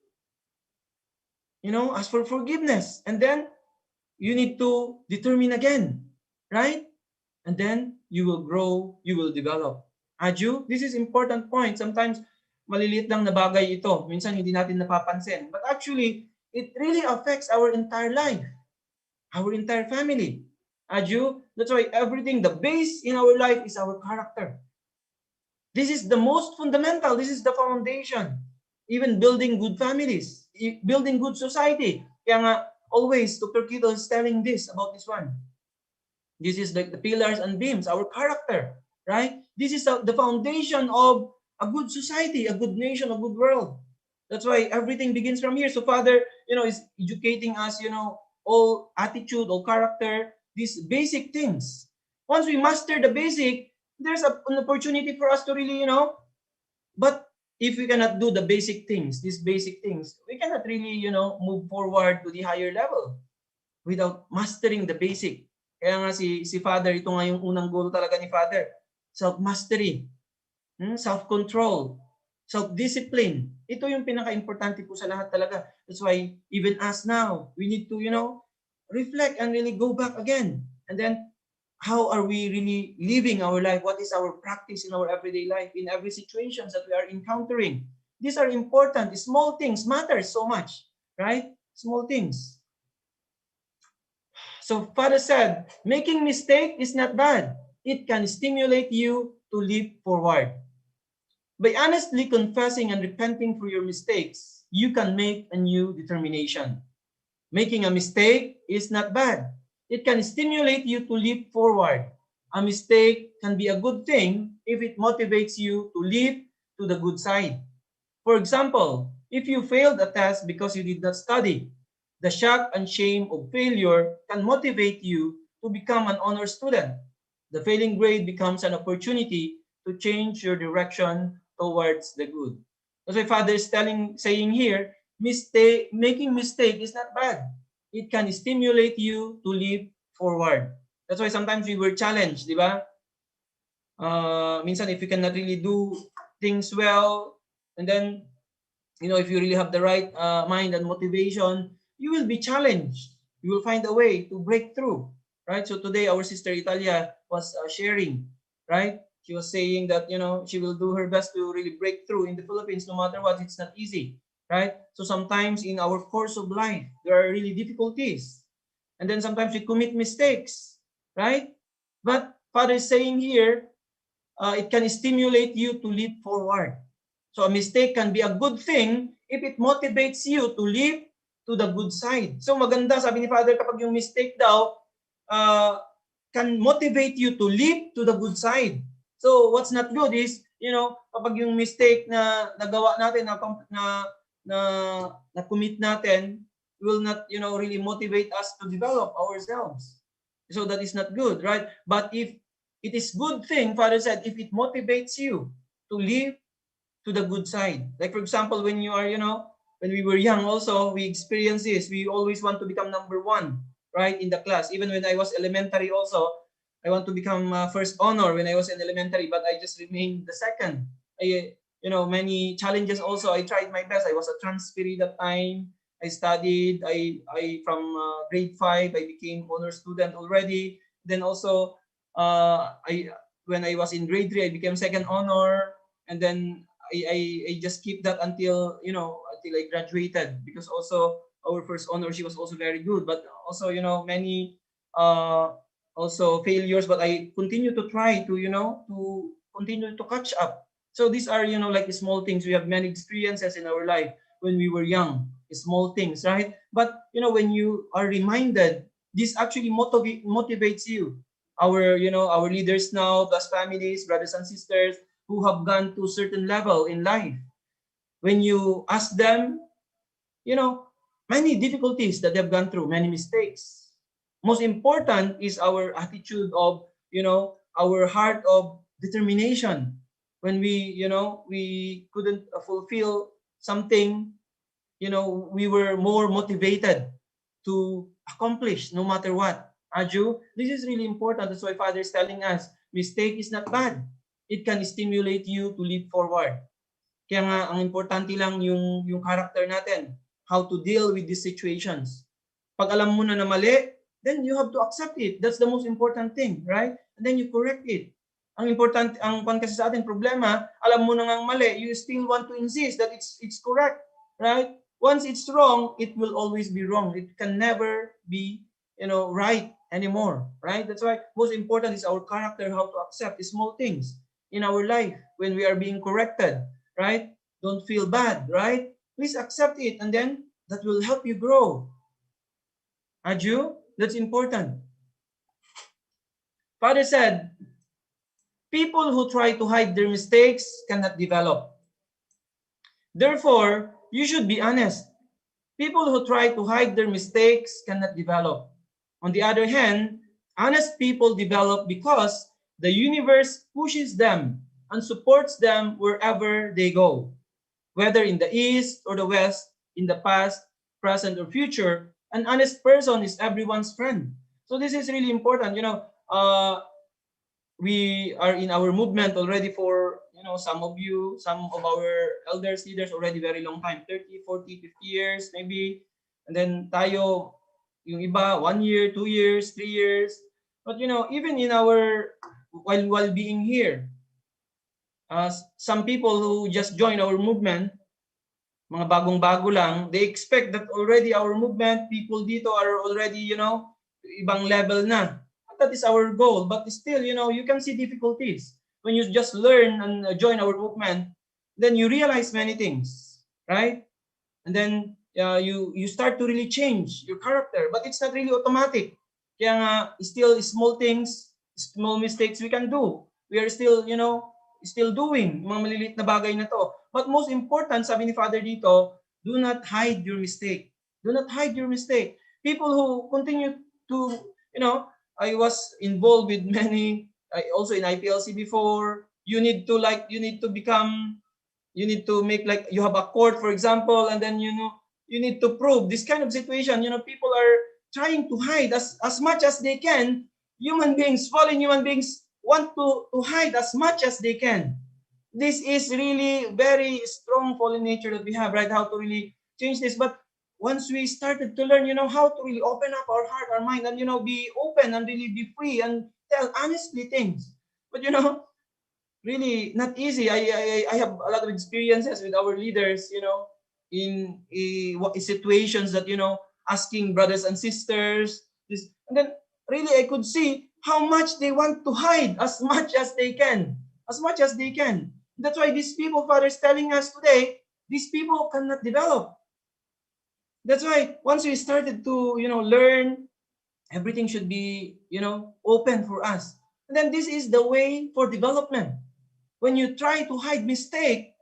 ask for forgiveness. And then you need to determine again, right? And then you will grow, you will develop. Aju, this is important point. Sometimes maliliit lang na bagay ito. Minsan hindi natin napapansin. But actually, it really affects our entire life, our entire family. Aju, that's why everything, the base in our life is our character. This is the most fundamental. This is the foundation. Even building good families, building good society. Kaya nga, always, Dr. Kito is telling this about this one. This is the pillars and beams, our character, right? This is the foundation of a good society, a good nation, a good world. That's why everything begins from here. So Father, is educating us, all attitude, all character, these basic things. Once we master the basic, there's an opportunity for us to really, but if we cannot do the basic things, these basic things, we cannot really, move forward to the higher level without mastering the basic. Kaya nga si Father, ito nga yung unang goal talaga ni Father. Self-mastery, self-control, Self-discipline. Ito yung pinaka-importante po sa lahat talaga. That's why even us now, we need to, reflect and really go back again. And then, how are we really living our life? What is our practice in our everyday life, in every situation that we are encountering? These are important. Small things matter so much, right? Small things. So Father said, making mistake is not bad. It can stimulate you to leap forward. By honestly confessing and repenting for your mistakes, you can make a new determination. Making a mistake is not bad. It can stimulate you to leap forward. A mistake can be a good thing if it motivates you to leap to the good side. For example, if you failed a test because you did not study, the shock and shame of failure can motivate you to become an honor student. The failing grade becomes an opportunity to change your direction towards the good. That's why Father is saying here, making mistake is not bad. It can stimulate you to leap forward. That's why sometimes we were challenged, di ba? Minsan if you cannot really do things well, and then, if you really have the right mind and motivation, you will be challenged. You will find a way to break through, right? So today, our sister Italia was sharing, right? She was saying that, she will do her best to really break through in the Philippines, no matter what. It's not easy, right? So sometimes in our course of life, there are really difficulties. And then sometimes we commit mistakes, right? But Father is saying here, it can stimulate you to leap forward. So a mistake can be a good thing if it motivates you to leap to the good side. So maganda, sabi ni Father, kapag yung mistake daw can motivate you to leap to the good side. So what's not good is, kapag yung mistake na nagawa natin, na commit natin, will not, really motivate us to develop ourselves. So that is not good, right? But if it is good thing, Father said, if it motivates you to live to the good side. Like for example, when you are, when we were young also, we experience this. We always want to become number one, right, in the class. Even when I was elementary also, I want to become first honor when I was in elementary, but I just remained the second. Many challenges also. I tried my best. I was a transferee that time. I studied. I from grade 5, I became honor student already. Then also, when I was in grade 3, I became second honor, and then I just keep that until until I graduated, because also our first honor, she was also very good, but also many also failures, but I continue to try to to continue to catch up. So these are like small things. We have many experiences in our life when we were young, small things, right? But when you are reminded, this actually motivates you. Our leaders now, plus families, brothers and sisters who have gone to a certain level in life, when you ask them, many difficulties that they've gone through, many mistakes. Most important is our attitude of, our heart of determination. When we couldn't fulfill something, we were more motivated to accomplish no matter what. Aju, this is really important. That's why Father is telling us, mistake is not bad. It can stimulate you to leap forward. Kaya nga, ang importante lang yung character natin, how to deal with these situations. Pag alam mo na mali, then you have to accept it. That's the most important thing, right? And then you correct it. Ang important, ang kasi sa atin problema, alam mo na ngang mali, you still want to insist that it's correct, right? Once it's wrong, it will always be wrong. It can never be, right anymore, right? That's why most important is our character, how to accept the small things in our life when we are being corrected, right? Don't feel bad, right? Please accept it, and then that will help you grow. Aju, that's important. Father said, people who try to hide their mistakes cannot develop. Therefore, you should be honest. People who try to hide their mistakes cannot develop. On the other hand, honest people develop because the universe pushes them and supports them wherever they go. Whether in the east or the west, in the past, present, or future, an honest person is everyone's friend. So this is really important. we are in our movement already for, some of you, some of our elders, leaders already very long time, 30, 40, 50 years maybe. And then tayo, yung iba, 1 year, 2 years, 3 years. But even in our, while being here, some people who just joined our movement, mga bagong-bago lang, they expect that already our movement, people dito are already, ibang level na. That is our goal. But still, you can see difficulties. When you just learn and join our movement, then you realize many things, right? And then you start to really change your character. But it's not really automatic. Kaya nga, still small things, small mistakes we can do. We are still, still doing mga maliliit na bagay na to. But most important, sabi ni Father dito, do not hide your mistake. Do not hide your mistake. People who continue to, I was involved with many, also in IPLC before. You need to become, you need to make, like, you have a court, for example, and then, you need to prove this kind of situation. People are trying to hide as much as they can. Human beings, fallen human beings, want to hide as much as they can. This is really very strong fallen nature that we have, right? How to really change this. But once we started to learn, how to really open up our heart, our mind, and, be open and really be free and tell honestly things. But, really not easy. I have a lot of experiences with our leaders, in situations that, asking brothers and sisters, this, and then really I could see how much they want to hide as much as they can. As much as they can. That's why these people, Father, is telling us today, these people cannot develop. That's why once we started to, learn, everything should be, open for us. And then this is the way for development. When you try to hide mistake,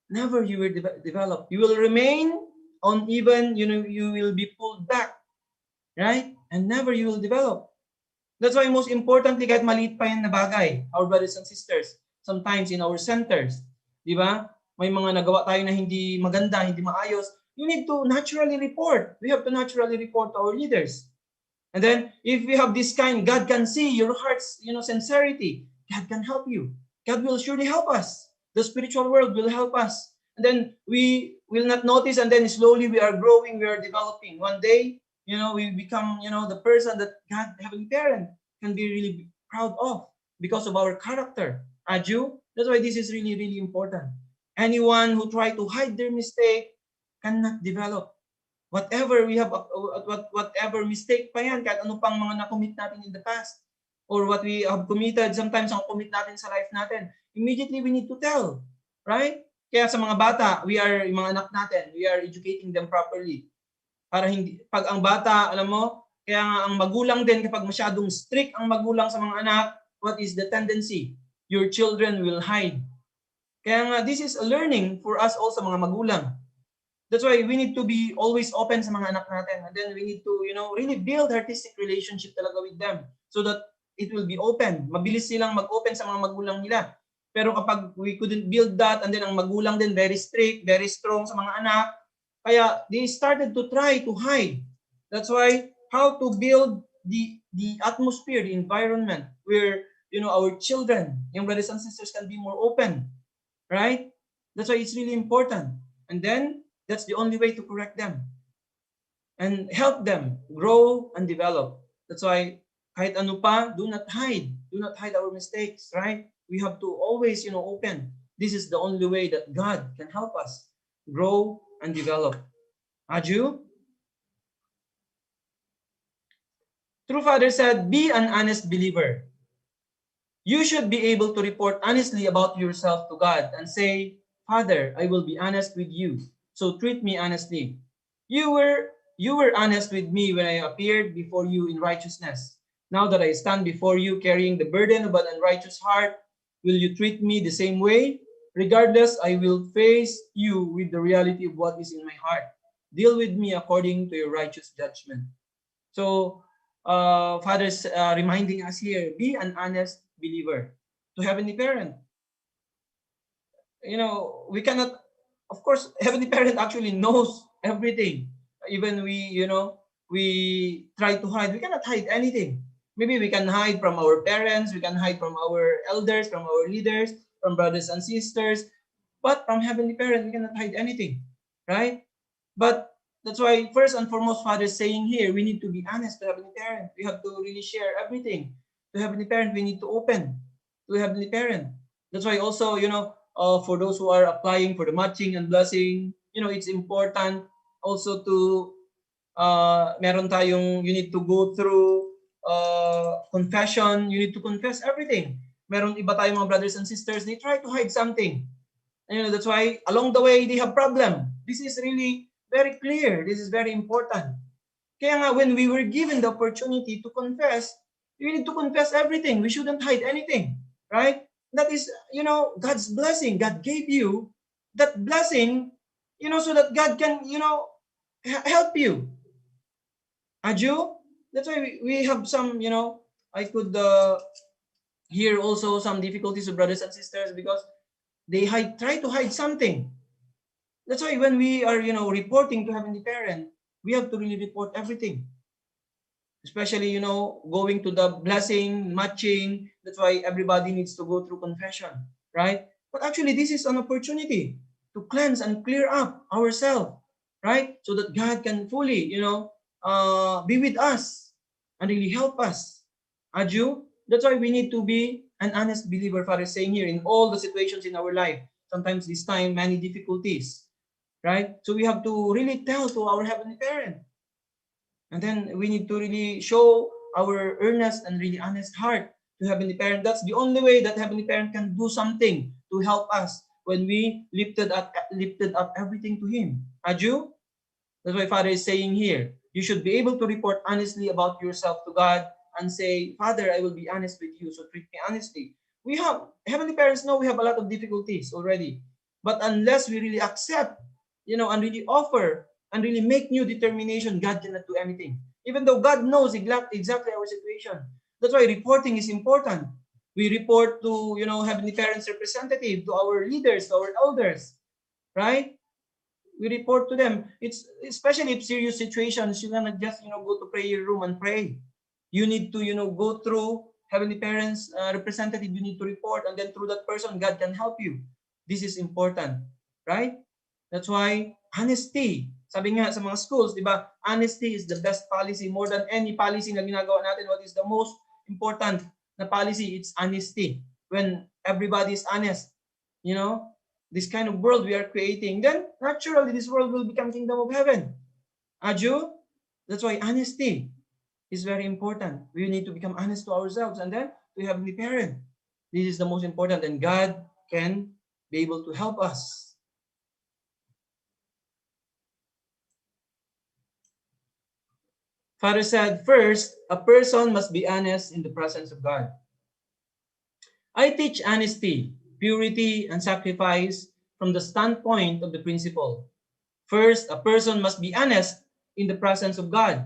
never you will develop. You will remain uneven, you will be pulled back, right? And never you will develop. That's why most importantly, kahit maliit pa yan na bagay, our brothers and sisters, sometimes in our centers, di ba? May mga nagawa tayo na hindi maganda, hindi maayos. You need to naturally report. We have to naturally report to our leaders. And then, if we have this kind, God can see your heart's, sincerity. God can help you. God will surely help us. The spiritual world will help us. And then we will not notice, and then slowly we are growing, we are developing. One day, we become, the person that God, Heavenly Parent, can be really proud of because of our character. Aju, that's why this is really, really important. Anyone who try to hide their mistake cannot develop. Whatever we have, whatever mistake pa yan, kahit ano pang mga na-commit natin in the past, or what we have committed, sometimes ang commit natin sa life natin, immediately we need to tell, right? Kaya sa mga bata, yung mga anak natin, we are educating them properly. Para hindi, pag ang bata, alam mo, kaya nga ang magulang din, kapag masyadong strict ang magulang sa mga anak, what is the tendency? Your children will hide. Kaya nga, this is a learning for us also, mga magulang. That's why we need to be always open sa mga anak natin. And then we need to, really build artistic relationship talaga with them so that it will be open. Mabilis silang mag-open sa mga magulang nila. Pero kapag we couldn't build that, and then ang magulang din very strict, very strong sa mga anak, kaya they started to try to hide. That's why how to build the atmosphere, the environment where, our children, young brothers and sisters can be more open, right? That's why it's really important. And then that's the only way to correct them and help them grow and develop. That's why kahit ano pa, do not hide our mistakes, right? We have to always, open. This is the only way that God can help us grow and develop. Aju? True Father said, be an honest believer. You should be able to report honestly about yourself to God and say, Father, I will be honest with you, so treat me honestly. You were honest with me when I appeared before you in righteousness. Now that I stand before you carrying the burden of an unrighteous heart, will you treat me the same way? Regardless, I will face you with the reality of what is in my heart. Deal with me according to your righteous judgment. So, Father's reminding us here, be an honest believer. To Heavenly Parent, we cannot, of course, Heavenly Parent actually knows everything. Even we try to hide, we cannot hide anything. Maybe we can hide from our parents, we can hide from our elders, from our leaders, from brothers and sisters, but from Heavenly Parent, we cannot hide anything, right? But that's why first and foremost, Father is saying here, we need to be honest to Heavenly Parent. We have to really share everything to Heavenly Parent. We need to open to Heavenly Parent. That's why also, for those who are applying for the matching and blessing, it's important also to meron tayong, you need to go through confession. You need to confess everything. Meron iba tayong mga brothers and sisters, they try to hide something. And that's why along the way they have problem. This is really very clear. This is very important. Kaya nga, when we were given the opportunity to confess, we need to confess everything. We shouldn't hide anything, right? That is, God's blessing. God gave you that blessing, so that God can, help you. Aju, that's why we have some, I could hear also some difficulties of brothers and sisters because they try to hide something. That's why when we are, reporting to Heavenly Parent, we have to really report everything. Especially, going to the blessing, matching. That's why everybody needs to go through confession, right? But actually, this is an opportunity to cleanse and clear up ourselves, right? So that God can fully, be with us and really help us. Aju, that's why we need to be an honest believer, Father is saying here, in all the situations in our life. Sometimes this time, many difficulties, right? So we have to really tell to our Heavenly Parent. And then we need to really show our earnest and really honest heart to Heavenly Parent. That's the only way that Heavenly Parent can do something to help us when we lifted up everything to Him. Aju? That's why Father is saying here, you should be able to report honestly about yourself to God and say, Father, I will be honest with you, so treat me honestly. We have, Heavenly Parents know we have a lot of difficulties already. But unless we really accept, and really offer and really make new determination, God cannot do anything. Even though God knows exactly our situation. That's why reporting is important. We report to, Heavenly Parents representative, to our leaders, to our elders, right? We report to them. It's especially if serious situations, you cannot just, go to prayer room and pray. You need to, go through Heavenly Parents representative. You need to report, and then through that person, God can help you. This is important, right? That's why honesty. Sabi nga sa mga schools, di ba? Honesty is the best policy. More than any policy na ginagawa natin, what is the most important na policy? It's honesty. When everybody is honest, this kind of world we are creating, then naturally this world will become kingdom of heaven. Aju? That's why honesty is very important. We need to become honest to ourselves and then to Heavenly Parent. This is the most important, and God can be able to help us. Father said, first, a person must be honest in the presence of God. I teach honesty, purity, and sacrifice from the standpoint of the principle. First, a person must be honest in the presence of God.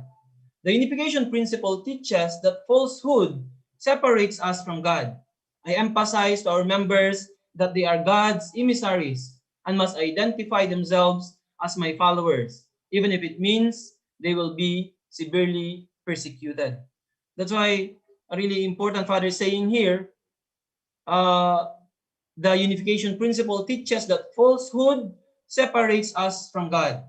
The unification principle teaches that falsehood separates us from God. I emphasize to our members that they are God's emissaries and must identify themselves as my followers, even if it means they will be severely persecuted. That's why a really important Father is saying here, the unification principle teaches that falsehood separates us from God.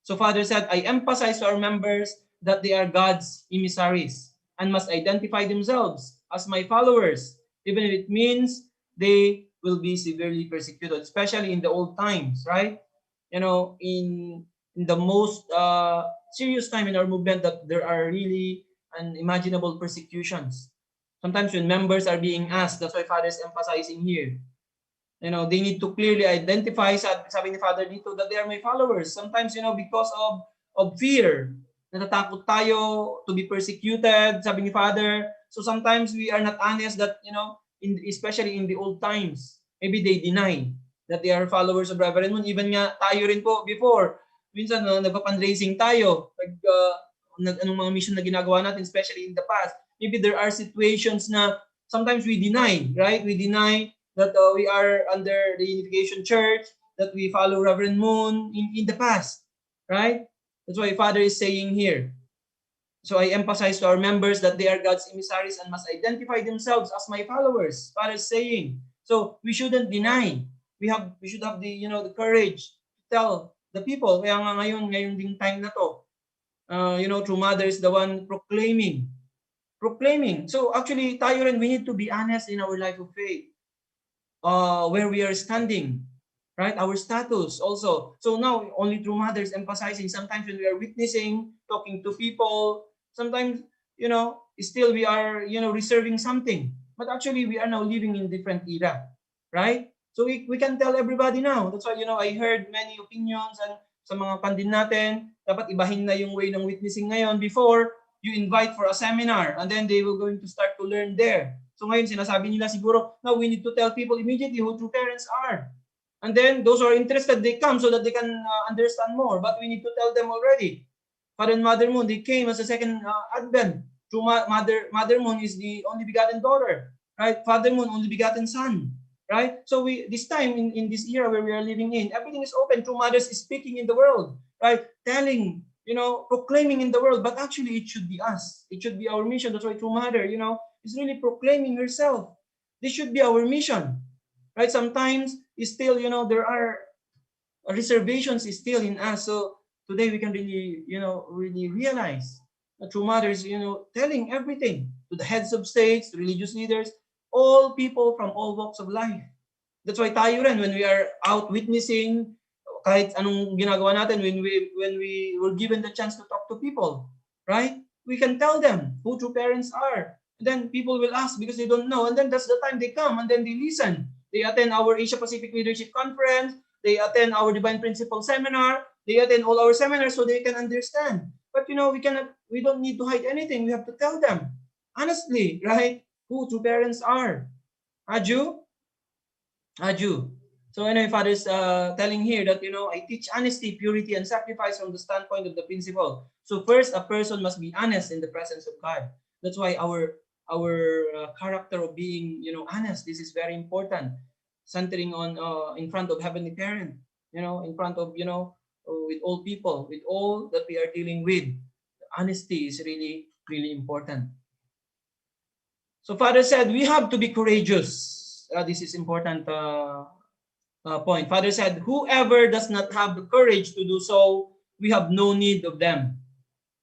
So Father said, I emphasize to our members that they are God's emissaries and must identify themselves as my followers, even if it means they will be severely persecuted, especially in the old times, right? In the most serious time in our movement, that there are really unimaginable persecutions. Sometimes when members are being asked, that's why Father is emphasizing here, they need to clearly identify, sabi ni Father dito, that they are my followers. Sometimes, because of fear, natatakot tayo to be persecuted, sabi ni Father. So sometimes we are not honest that, especially in the old times, maybe they deny that they are followers of Reverend Moon. Even nga tayo rin po before, minsan nagpa-fundraising tayo, anong mga mission na ginagawa natin, especially in the past. Maybe there are situations na sometimes we deny, right? We deny that we are under the Unification Church, that we follow Reverend Moon in the past, right? That's why Father is saying here, So I emphasize to our members that they are God's emissaries and must identify themselves as my followers. Father is saying. So we shouldn't deny. We should have the the courage to tell the people. Kaya nga ngayon ding time na to, true mother is the one proclaiming. So actually tayo rin, we need to be honest in our life of faith. Where we are standing, right? Our status also. So now only true mothers emphasizing. Sometimes when we are witnessing, talking to people, sometimes still we are reserving something. But actually we are now living in different era, right? So we can tell everybody now. That's why I heard many opinions and sa mga pandin natin, dapat ibahin na yung way ng witnessing ngayon. Before, you invite for a seminar and then they will going to start to learn there. So ngayon sinasabi nila siguro, now we need to tell people immediately who true parents are. And then those who are interested, they come so that they can understand more. But we need to tell them already. Father and Mother Moon, they came as a second advent. True Mother Moon is the only begotten daughter, right? Father Moon, only begotten son, right? So this time in this era where we are living in, everything is open. True Mothers is speaking in the world, right? Telling, proclaiming in the world. But actually, it should be us. It should be our mission. That's why True Mother, is really proclaiming herself. This should be our mission, right? Sometimes still, there are reservations still in us. So today we can really, really realize that True Mothers, telling everything to the heads of states, religious leaders, all people from all walks of life. That's why tayo rin, when we are out witnessing, kahit anong ginagawa natin, when we were given the chance to talk to people, right? We can tell them who true parents are. And then people will ask because they don't know. And then that's the time they come and then they listen. They attend our Asia Pacific Leadership Conference. They attend our Divine Principle Seminar. They attend all our seminars so they can understand. But we don't need to hide anything. We have to tell them honestly, right? Who true parents are. Aju? So anyway, Father is telling here that, I teach honesty, purity, and sacrifice from the standpoint of the principle. So first, a person must be honest in the presence of God. That's why our character of being, honest, this is very important. Centering on in front of Heavenly Parent, in front of, with all people, with all that we are dealing with. Honesty is really, really important. So Father said, we have to be courageous. This is important point. Father said, whoever does not have the courage to do so, we have no need of them.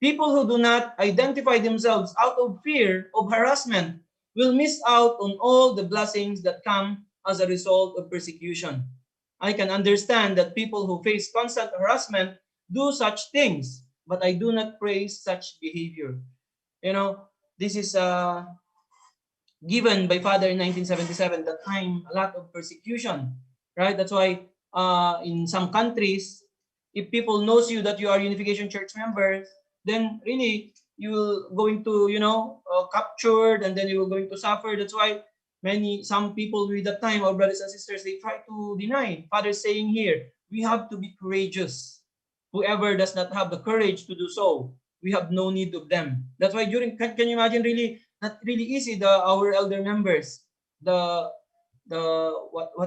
People who do not identify themselves out of fear of harassment will miss out on all the blessings that come as a result of persecution. I can understand that people who face constant harassment do such things, but I do not praise such behavior. This is given by Father in 1977, that time a lot of persecution, right? That's why in some countries, if people knows you that you are Unification Church members, then really you will going to captured, and then you will going to suffer. That's why some people with that time, our brothers and sisters, they try to deny. Father is saying here, we have to be courageous. Whoever does not have the courage to do so, we have no need of them. That's why can you imagine, really not really easy, our elder members, what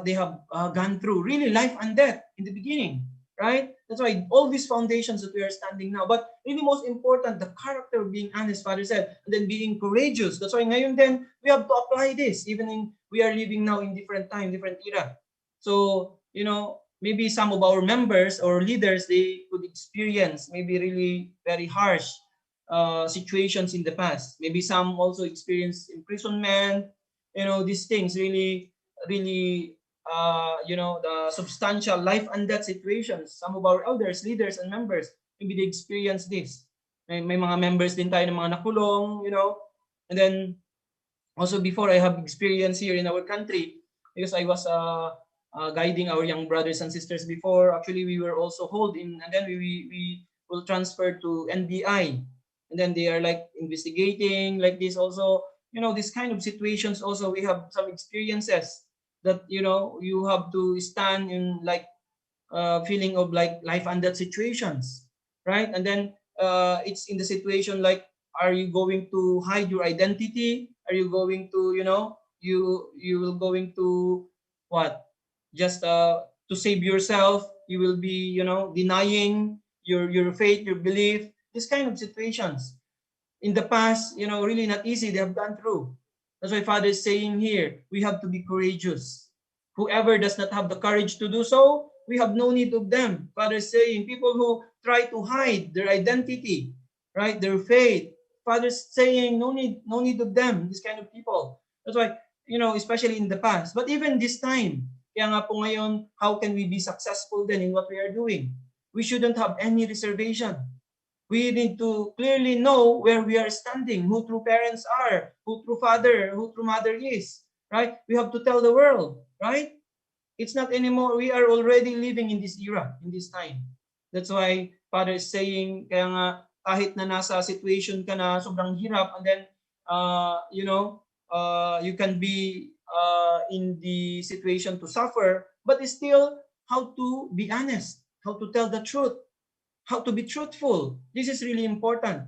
they have gone through, really life and death in the beginning, right? That's why all these foundations that we are standing now. But really most important, the character of being honest, Father said, and then being courageous. That's why ngayon then we have to apply this, even we are living now in different time, different era. So maybe some of our members or leaders, they could experience maybe really very harsh situations in the past. Maybe some also experience imprisonment. These things really the substantial life and death situations. Some of our elders, leaders, and members, maybe they experience this. May mga members din tayo ng mga nakulong, and then also before, I have experience here in our country because I was guiding our young brothers and sisters before. Actually, we were also hold in, and then we will transfer to NBI, and then they are like investigating like this also. This kind of situations also, we have some experiences that you have to stand in like feeling of like life and death situations, right? And then it's in the situation like, are you going to hide your identity? Are you going to you will going to what, just to save yourself? You will be denying your faith, your belief, this kind of situations. in the past, really not easy. They have gone through. That's why Father is saying here, we have to be courageous. Whoever does not have the courage to do so, we have no need of them. Father is saying, people who try to hide their identity, right, their faith. Father is saying, no need of them, this kind of people. That's why, especially in the past. But even this time, kaya nga po ngayon, how can we be successful then in what we are doing? We shouldn't have any reservation. We need to clearly know where we are standing, who true parents are, who true father, who true mother is, right? We have to tell the world, right? It's not anymore. We are already living in this era, in this time. That's why Father is saying, kaya nga, kahit na nasa situation ka na sobrang hirap, and then, you can be in the situation to suffer, but it's still how to be honest, how to tell the truth, how to be truthful. This is really important.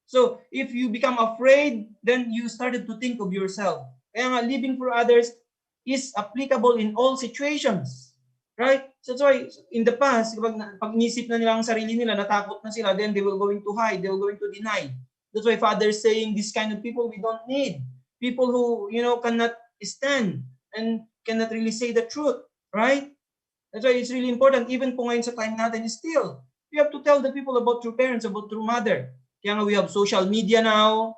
So if you become afraid, then you started to think of yourself. Kaya nga, living for others is applicable in all situations. Right? So that's why in the past, pag inisip na nila ang sarili nila, natakot na sila, then they will going to hide, they will going to deny. That's why Father is saying this kind of people we don't need. People who, cannot stand and cannot really say the truth. Right? That's why it's really important, even po ngayon sa time natin, still, we have to tell the people about true parents, about true mother. Kaya nga we have social media now.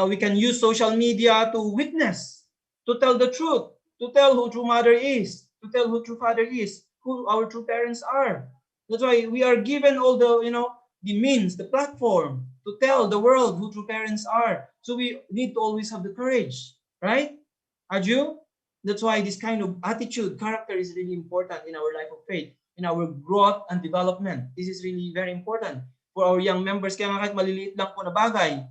We can use social media to witness, to tell the truth, to tell who true mother is, to tell who true father is, who our true parents are. That's why we are given all the, the means, the platform to tell the world who true parents are. So we need to always have the courage, right? Aju? That's why this kind of attitude, character is really important in our life of faith, in our growth and development. This is really very important for our young members. Kaya nga kahit maliliit lang po na bagay,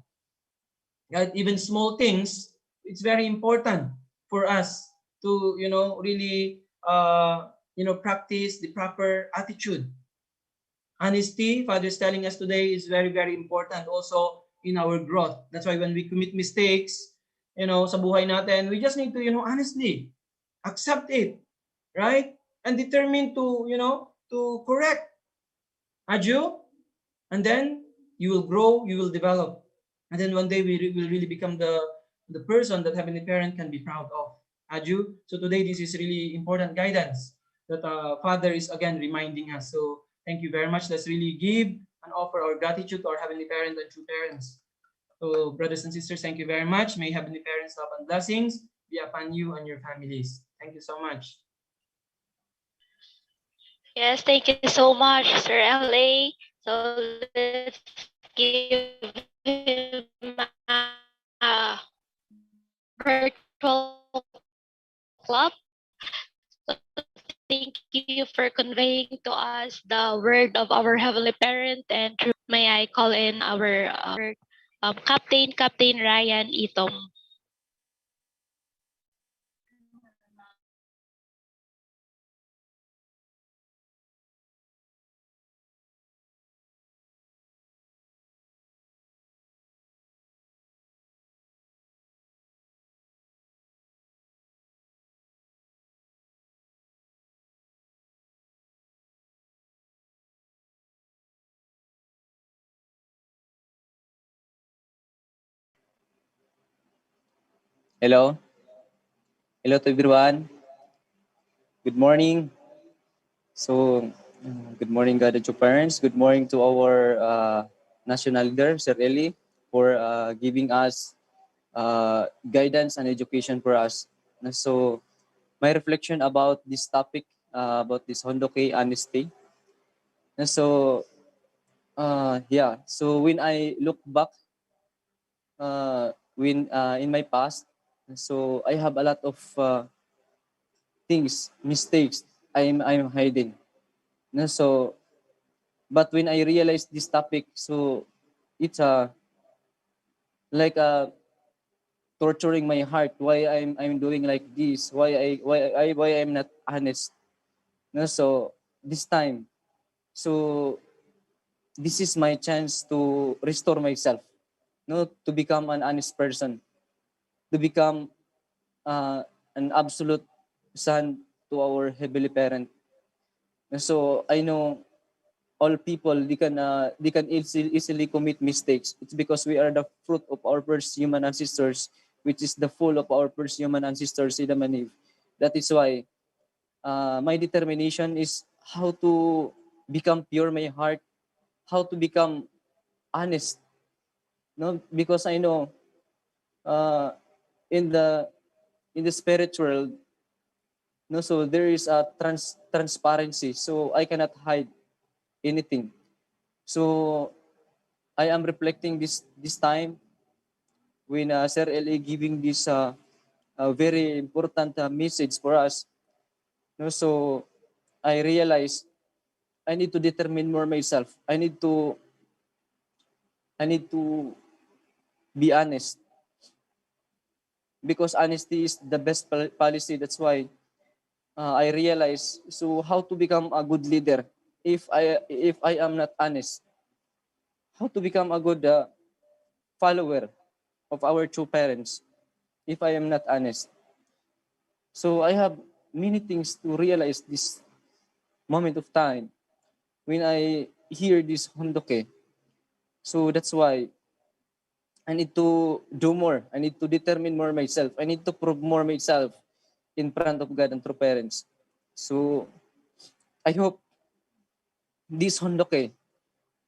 right, even small things, it's very important for us to, really, practice the proper attitude. Honesty, Father is telling us today, is very, very important also in our growth. That's why when we commit mistakes, sa buhay natin, we just need to, honestly accept it, right? And determine to, to correct. Aju? And then you will grow, you will develop. And then one day we will really become the person that Heavenly Parent can be proud of. Aju? So today this is really important guidance that Father is again reminding us. So thank you very much. Let's really give and offer our gratitude to our Heavenly Parent and true parents. So brothers and sisters, thank you very much. May Heavenly Parents' love and blessings be upon you and your families. Thank you so much. Yes, thank you so much, Sir LA. So let's give him a virtual clap. So thank you for conveying to us the word of our Heavenly Parent, and may I call in our Captain Ryan Itong. Hello. Hello to everyone. Good morning. So, good morning, God and your parents. Good morning to our national leader, Sir Eli, for giving us guidance and education for us. So, my reflection about this topic, about this Hondoke honesty. So, so when I look back, when in my past, so I have a lot of things, mistakes I'm hiding. So, but when I realized this topic, so it's like torturing my heart. Why I'm doing like this? Why I'm not honest? So this time, so this is my chance to restore myself. To become an honest person, to become an absolute son to our heavenly parent. So I know all people they can easily commit mistakes. It's because we are the fruit of our first human ancestors, which is the full of our first human ancestors, Adam and Eve. That is why my determination is how to become pure my heart, how to become honest. No, because I know uh, in the spiritual, no, so there is a transparency. So I cannot hide anything. So I am reflecting this time when Sir L.A. giving this very important message for us. No, so I realize I need to determine more myself. I need to be honest because honesty is the best policy. That's why I realize so how to become a good leader if I am not honest. How to become a good follower of our true parents if I am not honest. So I have many things to realize this moment of time when I hear this hondoke. So that's why I need to do more. I need to determine more myself. I need to prove more myself in front of God and true parents. So I hope this hondoke,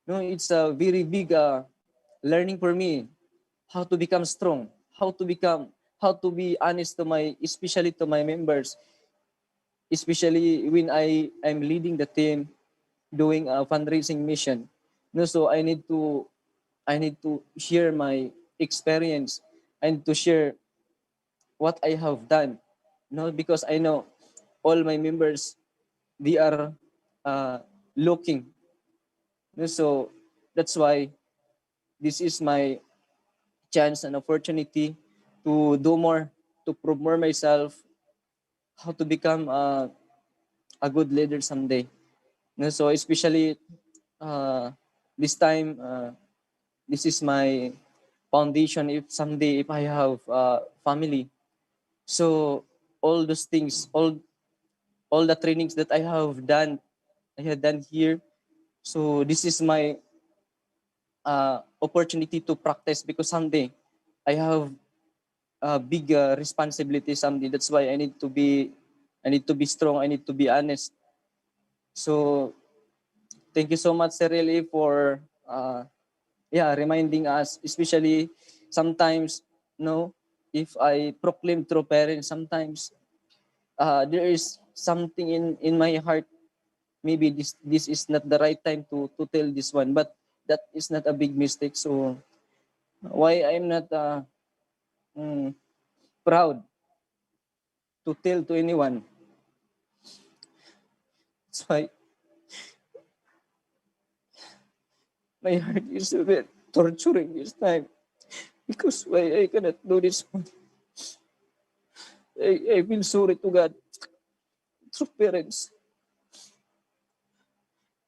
no, it's a very big learning for me how to become strong, how to be honest to my, especially to my members, especially when I'm leading the team doing a fundraising mission. No, so I need to share my experience and to share what I have done. No, because I know all my members they are uh, looking. No, so that's why this is my chance and opportunity to do more, to prove more myself, how to become a good leader someday. No, so especially this time, this is my foundation. If someday if I have family, so all those things, all the trainings that I have done here. So this is my opportunity to practice because someday I have a big responsibility someday. That's why I need to be strong. I need to be honest. So thank you so much, Sir Riley, for reminding us, especially sometimes, no, if I proclaim through parents, sometimes there is something in my heart. Maybe this is not the right time to tell this one, but that is not a big mistake. So why I'm not mm, proud to tell to anyone. That's why my heart is a bit torturing this time because why I cannot do this one. I feel sorry to God, to parents.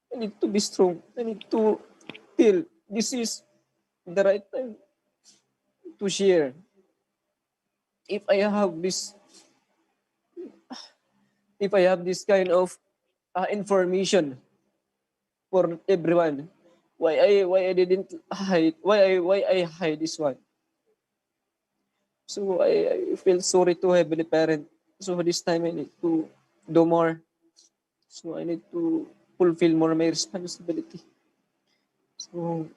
I need to be strong. I need to feel this is the right time to share. If I have this, if I have this kind of information for everyone, why I didn't hide? Why I hide this one? So I feel sorry to Heavenly Parent. So this time I need to do more. So I need to fulfill more my responsibility. So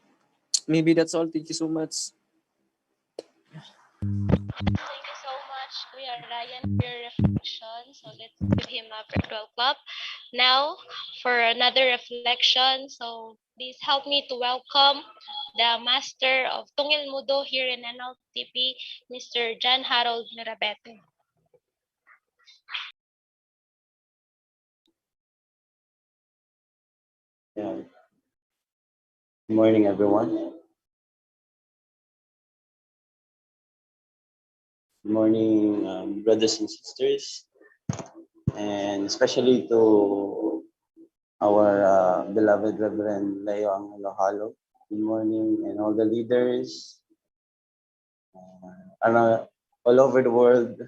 maybe that's all. Thank you so much. Thank you so much, Kuya Ryan, for your reflection. So let's give him a virtual clap. Now, for another reflection, so please help me to welcome the Master of Tungil Mudo here in NLTP, Mr. John Harold Mirabete. Yeah. Good morning, everyone. Good morning, brothers and sisters, and especially to our beloved Reverend Leo Angelo. Good morning, and all the leaders all over the world.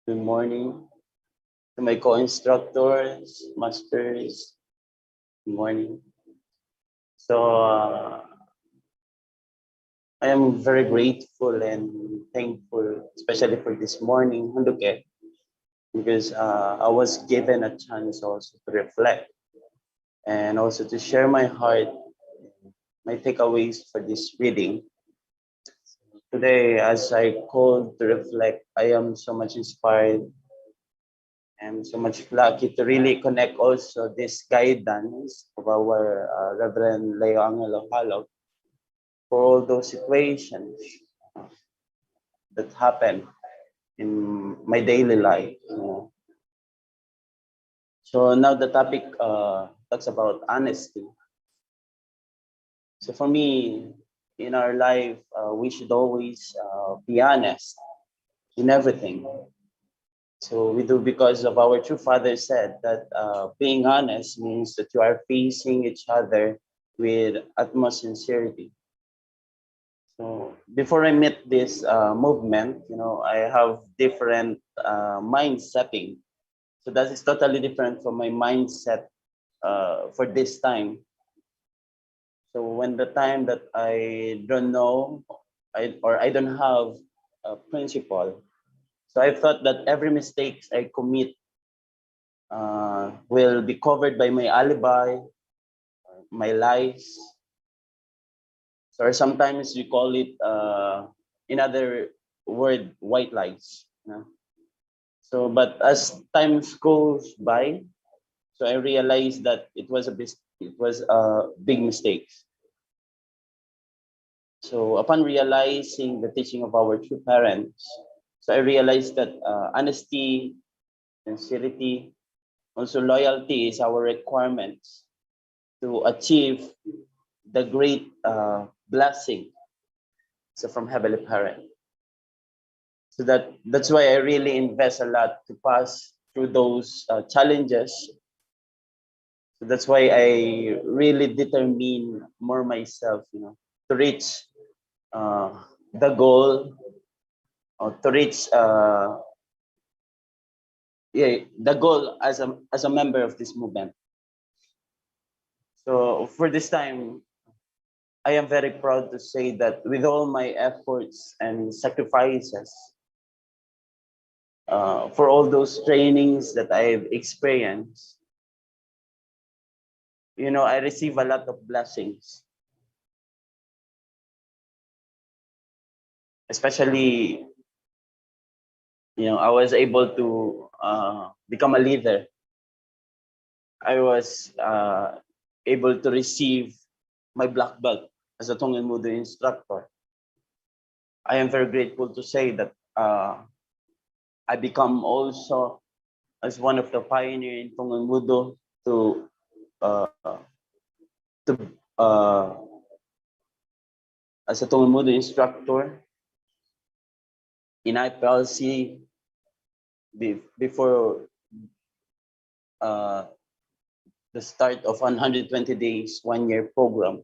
Good morning to my co-instructors, masters. Good morning. So I am very grateful and thankful, especially for this morning, Handuke, because I was given a chance also to reflect and also to share my heart, my takeaways for this reading. Today, as I called to reflect, I am so much inspired and so much lucky to really connect also this guidance of our Reverend Leo Angelo Halo for all those situations that happen in my daily life. You know. So now the topic talks about honesty. So for me, in our life, we should always be honest in everything. So we do because of our true father said that being honest means that you are facing each other with utmost sincerity. So before I met this movement, you know, I have different mind setting. So that is totally different from my mindset for this time. So when the time that I don't know, I don't have a principle. So I thought that every mistake I commit will be covered by my alibi, my lies, or sometimes we call it in other word white lies. You know? So, but as time goes by, so I realized that it was a big mistake. So upon realizing the teaching of our true parents, so I realized that honesty, sincerity, also loyalty is our requirements to achieve the great blessing so from Heavenly Parent. So that's why I really invest a lot to pass through those challenges. So that's why I really determine more myself, you know, to reach the goal or to reach the goal as a member of this movement. So for this time, I am very proud to say that with all my efforts and sacrifices, for all those trainings that I've experienced, you know, I receive a lot of blessings, especially, you know, I was able to become a leader. I was able to receive my black belt as a Tongan Mudo instructor. I am very grateful to say that I become also as one of the pioneer in Tongan Mudo to uh, to as a Tongan Mudo instructor in IPLC before the start of 120 days 1 year program.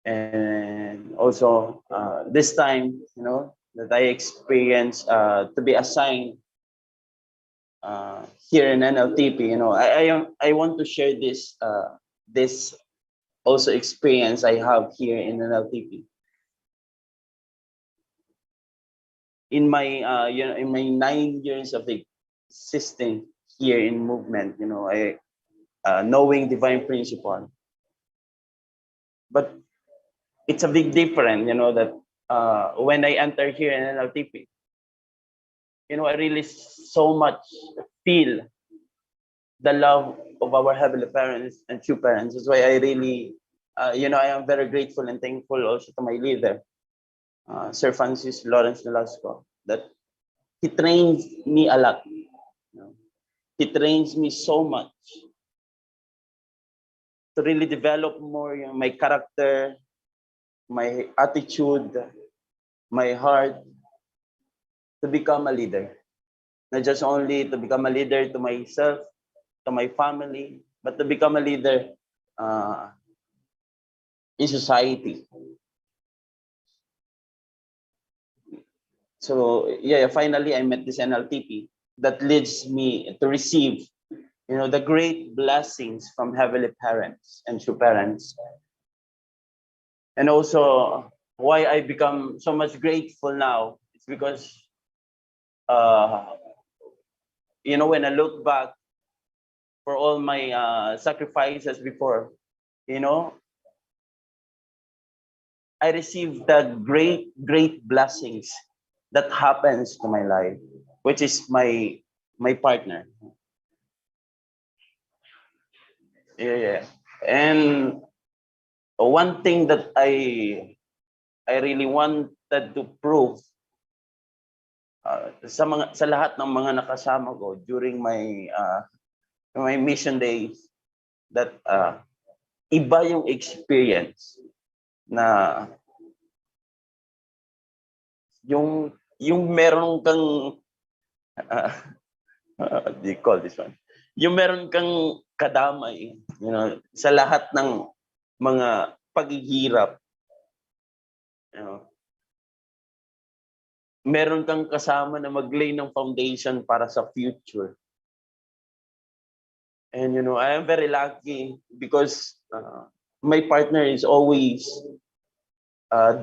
And also this time, you know, that I experienced to be assigned here in NLTP, you know, I want to share this also experience I have here in NLTP. In my you know, in my 9 years of existing here in movement, you know, I knowing divine principle, but it's a big difference, you know, that when I enter here in NLTP, you know, I really so much feel the love of our heavenly parents and true parents. That's why I really, you know, I am very grateful and thankful also to my leader, Sir Francis Lawrence Nolasco, that he trains me a lot. You know. He trains me so much to really develop more, you know, my character, my attitude, my heart to become a leader. Not just only to become a leader to myself, to my family, but to become a leader uh, in society. So yeah, finally I met this NLTP that leads me to receive the great blessings from heavenly parents and true parents. And also why I become so much grateful now, it's because, when I look back for all my sacrifices before, I received the great, great blessings that happens to my life, which is my partner. Yeah. And one thing that I really wanted to prove sa lahat ng mga nakasama ko during my mission days, that iba yung experience na yung meron kang do you call this one? Yung meron kang kadamay, sa lahat ng mga paghihirap. Meron kang kasama na maglay ng foundation para sa future. And I am very lucky because my partner is always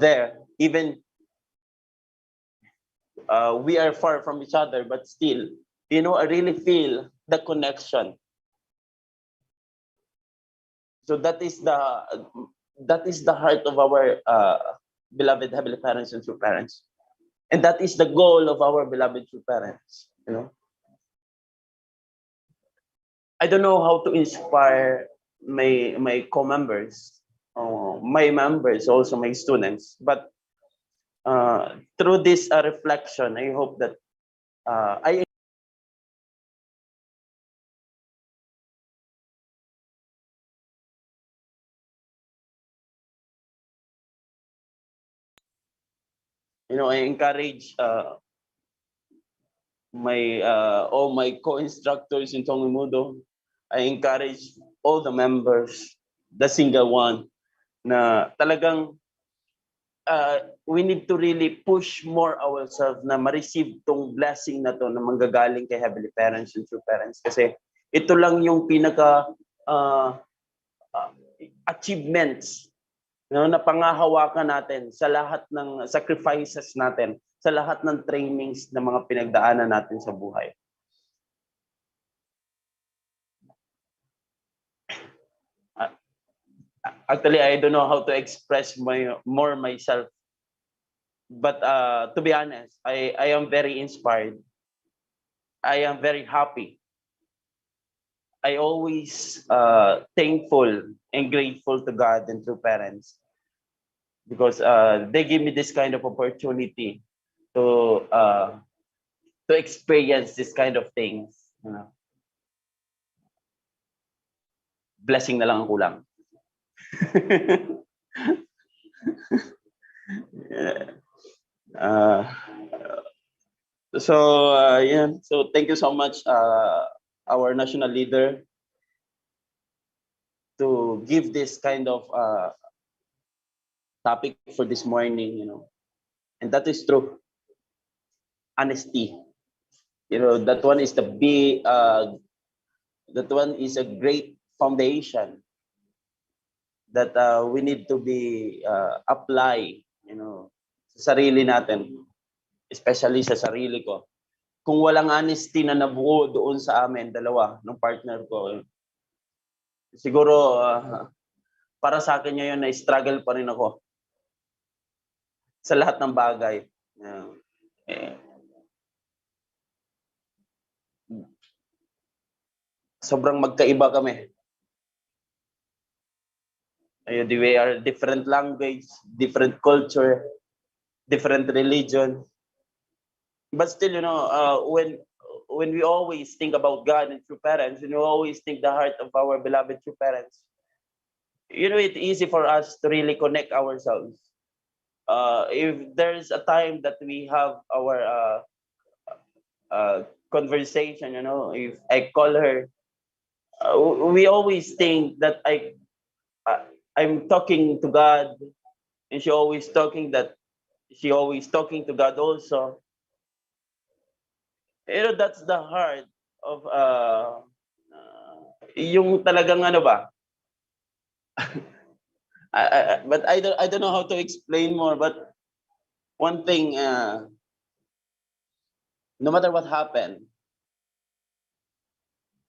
there. Even we are far from each other, but still, I really feel the connection. So that is the heart of our beloved heavenly parents and true parents. And that is the goal of our beloved true parents. I don't know how to inspire my co-members, my members, also my students, but through this reflection, I hope that I encourage all my co-instructors in Tongimudo. I encourage all the members, the single one, na talagang we need to really push more ourselves na ma-receive tong blessing na to na manggagaling kay heavenly parents and true parents. Kasi ito lang yung pinaka achievements na pangahawakan natin sa lahat ng sacrifices natin, sa lahat ng trainings na mga pinagdaanan natin sa buhay. Actually, I don't know how to express more myself. But to be honest, I am very inspired. I am very happy. I always thankful and grateful to God and true parents because they give me this kind of opportunity to experience this kind of things. Blessing na lang ang kulang. So thank you so much, our national leader, to give this kind of topic for this morning, and that is true. Honesty, that one is that one is a great foundation that we need to be apply, sa sarili natin, especially sa sarili ko. Kung walang honesty na nabuo doon sa amin, dalawa, ng partner ko, siguro para sa akin ngayon na struggle pa rin ako sa lahat ng bagay. Sobrang magkaiba kami. We are different language, different culture, different religion. But still, when we always think about God and true parents, and we always think the heart of our beloved true parents, it's easy for us to really connect ourselves. If there's a time that we have our conversation, if I call her, we always think that I'm talking to God, and she always talking to God also. That's the heart of yung talagang ano ba, but I don't know how to explain more, but one thing, no matter what happened,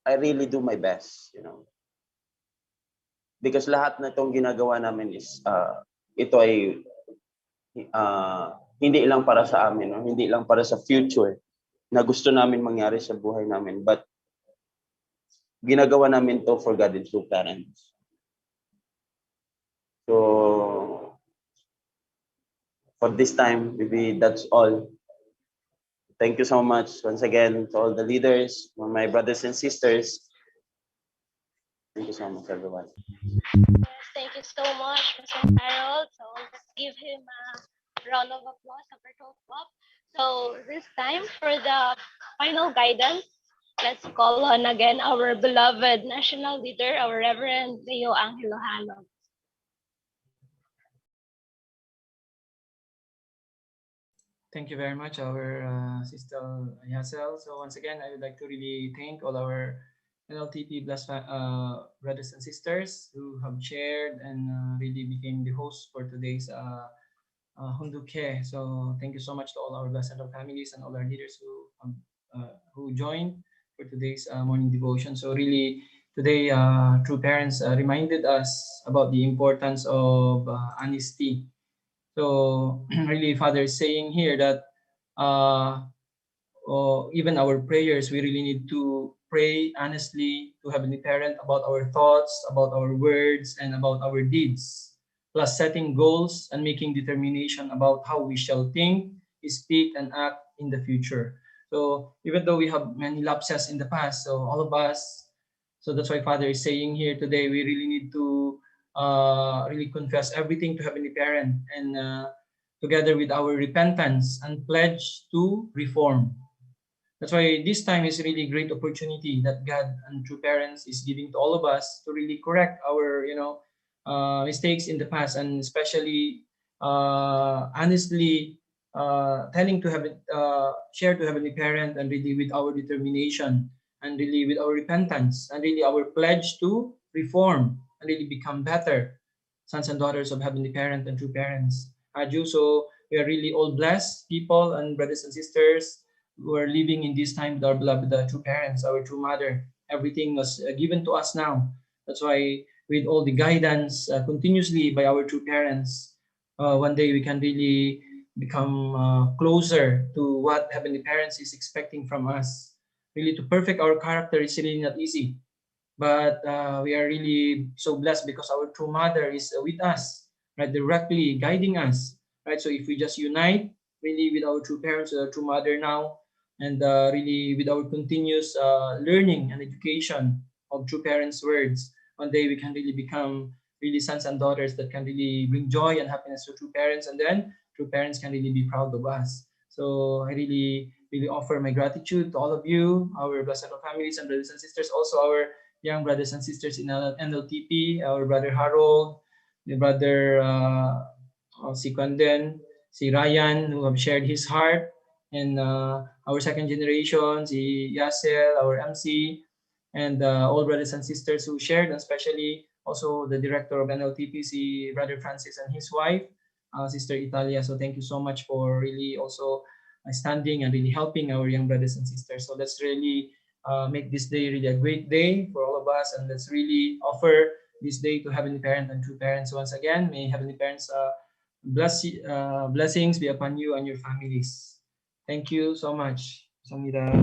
I really do my best, you know. Because lahat na itong ginagawa namin is, ito ay hindi lang para sa amin, no? Hindi lang para sa future na gusto namin mangyari sa buhay namin, but ginagawa namin to for God and through parents. So, for this time, maybe that's all. Thank you so much once again to all the leaders, my brothers and sisters. Thank you so much, everyone. Yes, thank you so much, Mr. Harold. So let's give him a round of applause, a virtual clap. So this time for the final guidance, let's call on again our beloved national leader, our Reverend Leo Angelo Halog. Thank you very much, our Sister Yasel. So once again, I would like to really thank all our NLTP brothers and sisters who have shared and really became the host for today's Hunduke. So thank you so much to all our blessed families and all our leaders who joined for today's morning devotion. So really today, True Parents reminded us about the importance of honesty. So really, Father is saying here that even our prayers, we really need to pray honestly to Heavenly Parent about our thoughts, about our words, and about our deeds, plus setting goals and making determination about how we shall think, speak, and act in the future. So even though we have many lapses in the past, so all of us, so that's why Father is saying here today, we really need to really confess everything to Heavenly Parent and together with our repentance and pledge to reform. That's why this time is really a great opportunity that God and True Parents is giving to all of us to really correct our, mistakes in the past, and especially honestly telling to heaven, share to Heavenly Parent, and really with our determination and really with our repentance and really our pledge to reform and really become better sons and daughters of Heavenly Parent and True Parents. Aju, so we are really all blessed people and brothers and sisters who are living in this time with our beloved True Parents, our True Mother. Everything was given to us now. That's why with all the guidance continuously by our True Parents, one day we can really become closer to what Heavenly Parents is expecting from us. Really to perfect our character is really not easy. But we are really so blessed because our True Mother is with us, right, directly guiding us, right? So if we just unite really with our True Parents, with our True Mother now, and really with our continuous learning and education of True Parents' words, one day we can really become really sons and daughters that can really bring joy and happiness to True Parents, and then True Parents can really be proud of us. So I really offer my gratitude to all of you, our blessed families and brothers and sisters, also our young brothers and sisters in NLTP, our brother Harold, the brother si Kwanden, si Ryan, who have shared his heart, and our second generation, si Yasel, our MC, and all brothers and sisters who shared, and especially also the director of NLTP, si Brother Francis and his wife, Sister Italia. So thank you so much for really also standing and really helping our young brothers and sisters. So let's really make this day really a great day for all of us, and let's really offer this day to Heavenly Parent and True Parents once again. May Heavenly Parents blessings be upon you and your families. Thank you so much, Samira.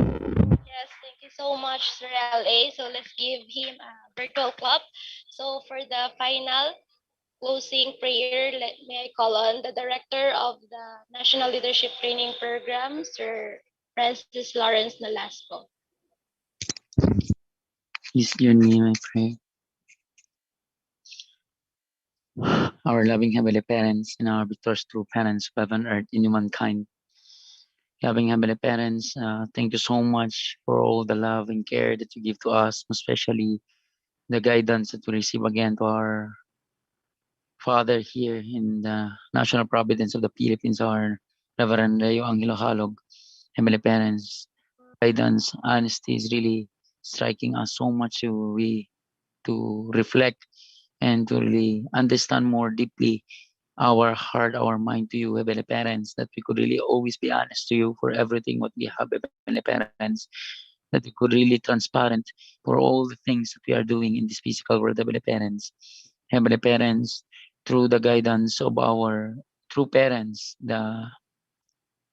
Yes, thank you so much, Sir LA. So let's give him a virtual clap. So for the final closing prayer, may I call on the director of the National Leadership Training Program, Sir Francis Lawrence Nolasco. Please join me in my prayer. Our loving Heavenly Parents and our victorious True Parents of heaven, earth, and humankind. Loving Heavenly Parents, thank you so much for all the love and care that you give to us, especially the guidance that we receive again to our Father here in the National Providence of the Philippines, our Reverend Leo Angelo Halog. Heavenly Parents, guidance, honesty is really striking us so much to reflect and to really understand more deeply our heart, our mind to you, Heavenly Parents, that we could really always be honest to you for everything what we have, Heavenly Parents, that we could really transparent for all the things that we are doing in this physical world, Heavenly Parents. Heavenly Parents, through the guidance of our true parents, the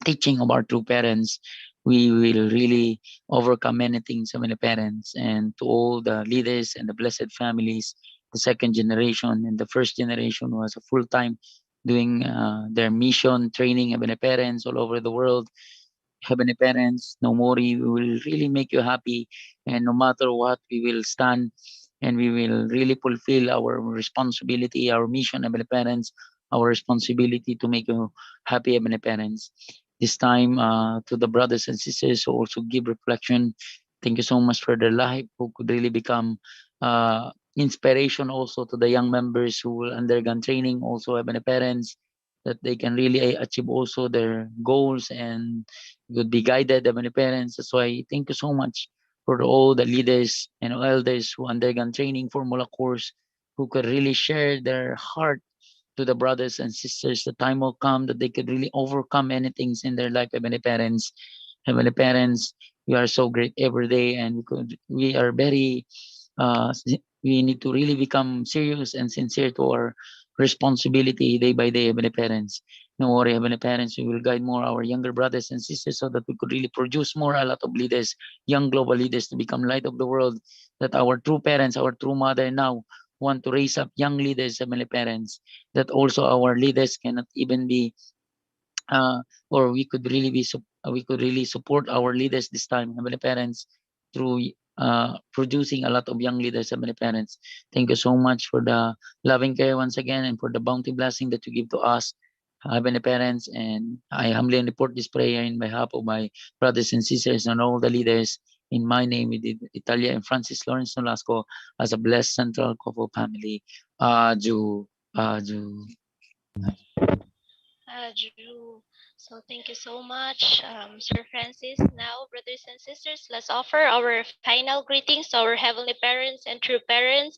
teaching of our true parents, we will really overcome many things, Heavenly Parents, and to all the leaders and the blessed families, the second generation and the first generation was a full time doing their mission training, Heavenly Parents, all over the world. Heavenly Parents, no worry, we will really make you happy, and no matter what, we will stand and we will really fulfill our responsibility, our mission, Heavenly Parents, our responsibility to make you happy, Heavenly Parents. This time, to the brothers and sisters who also give reflection, thank you so much for their life, who could really become inspiration also to the young members who will undergo training, also Heavenly Parents, that they can really achieve also their goals and would be guided, Heavenly Parents. That's why thank you so much for all the leaders and elders who undergone training formula course, who could really share their heart to the brothers and sisters. The time will come that they could really overcome many things in their life, Heavenly Parents. Heavenly Parents, we are so great every day, and we are very we need to really become serious and sincere to our responsibility day by day, Heavenly Parents. No worry, Heavenly Parents, we will guide more our younger brothers and sisters so that we could really produce more a lot of leaders, young global leaders to become light of the world, that our true parents, our true mother now want to raise up young leaders, Heavenly Parents, that also our leaders cannot even be or we could really support our leaders this time, Heavenly Parents, through producing a lot of young leaders, Heavenly Parents. Thank you so much for the loving care once again and for the bounty blessing that you give to us, Heavenly Parents. And I humbly report this prayer in behalf of my brothers and sisters and all the leaders. In my name, we did Italia and Francis Lawrence Nolasco as a blessed central couple family. Aju, Aju. Drew. So thank you so much, Sir Francis. Now, brothers and sisters, let's offer our final greetings to our heavenly parents and true parents.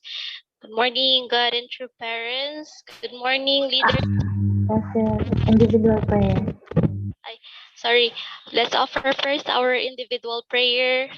Good morning, God and true parents. Good morning, leaders. Individual prayer. Sorry, let's offer first our individual prayer.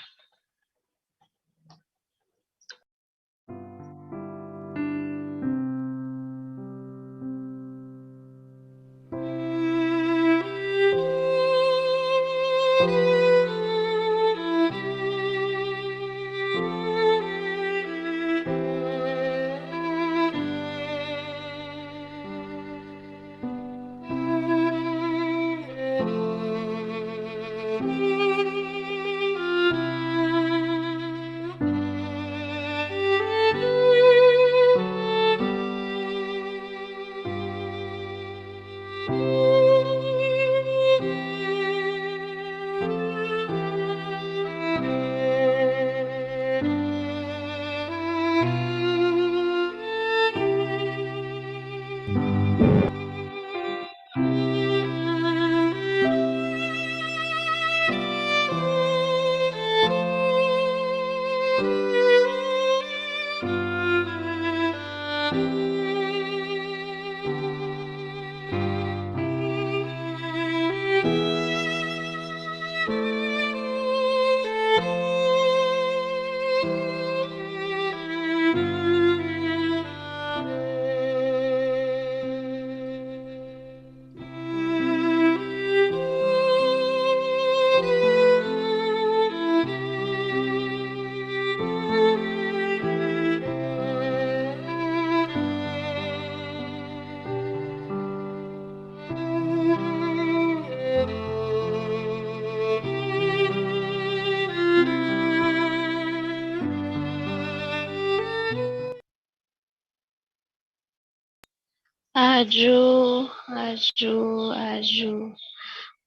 Aju, Aju, Aju.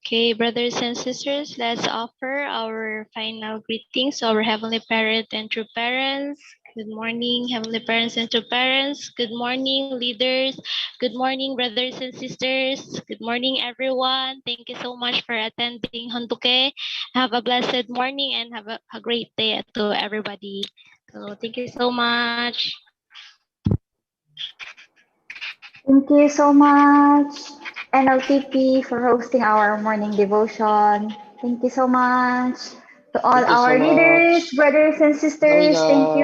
Okay, brothers and sisters, let's offer our final greetings to our Heavenly Parent and true parents. Good morning, Heavenly Parents and true parents. Good morning, leaders. Good morning, brothers and sisters. Good morning, everyone. Thank you so much for attending Hontuke. Have a blessed morning and have a great day to everybody. So thank you so much. Thank you so much, NLTP, for hosting our morning devotion. Thank you so much to all Thank you so our leaders, much. brothers and sisters. Thank you.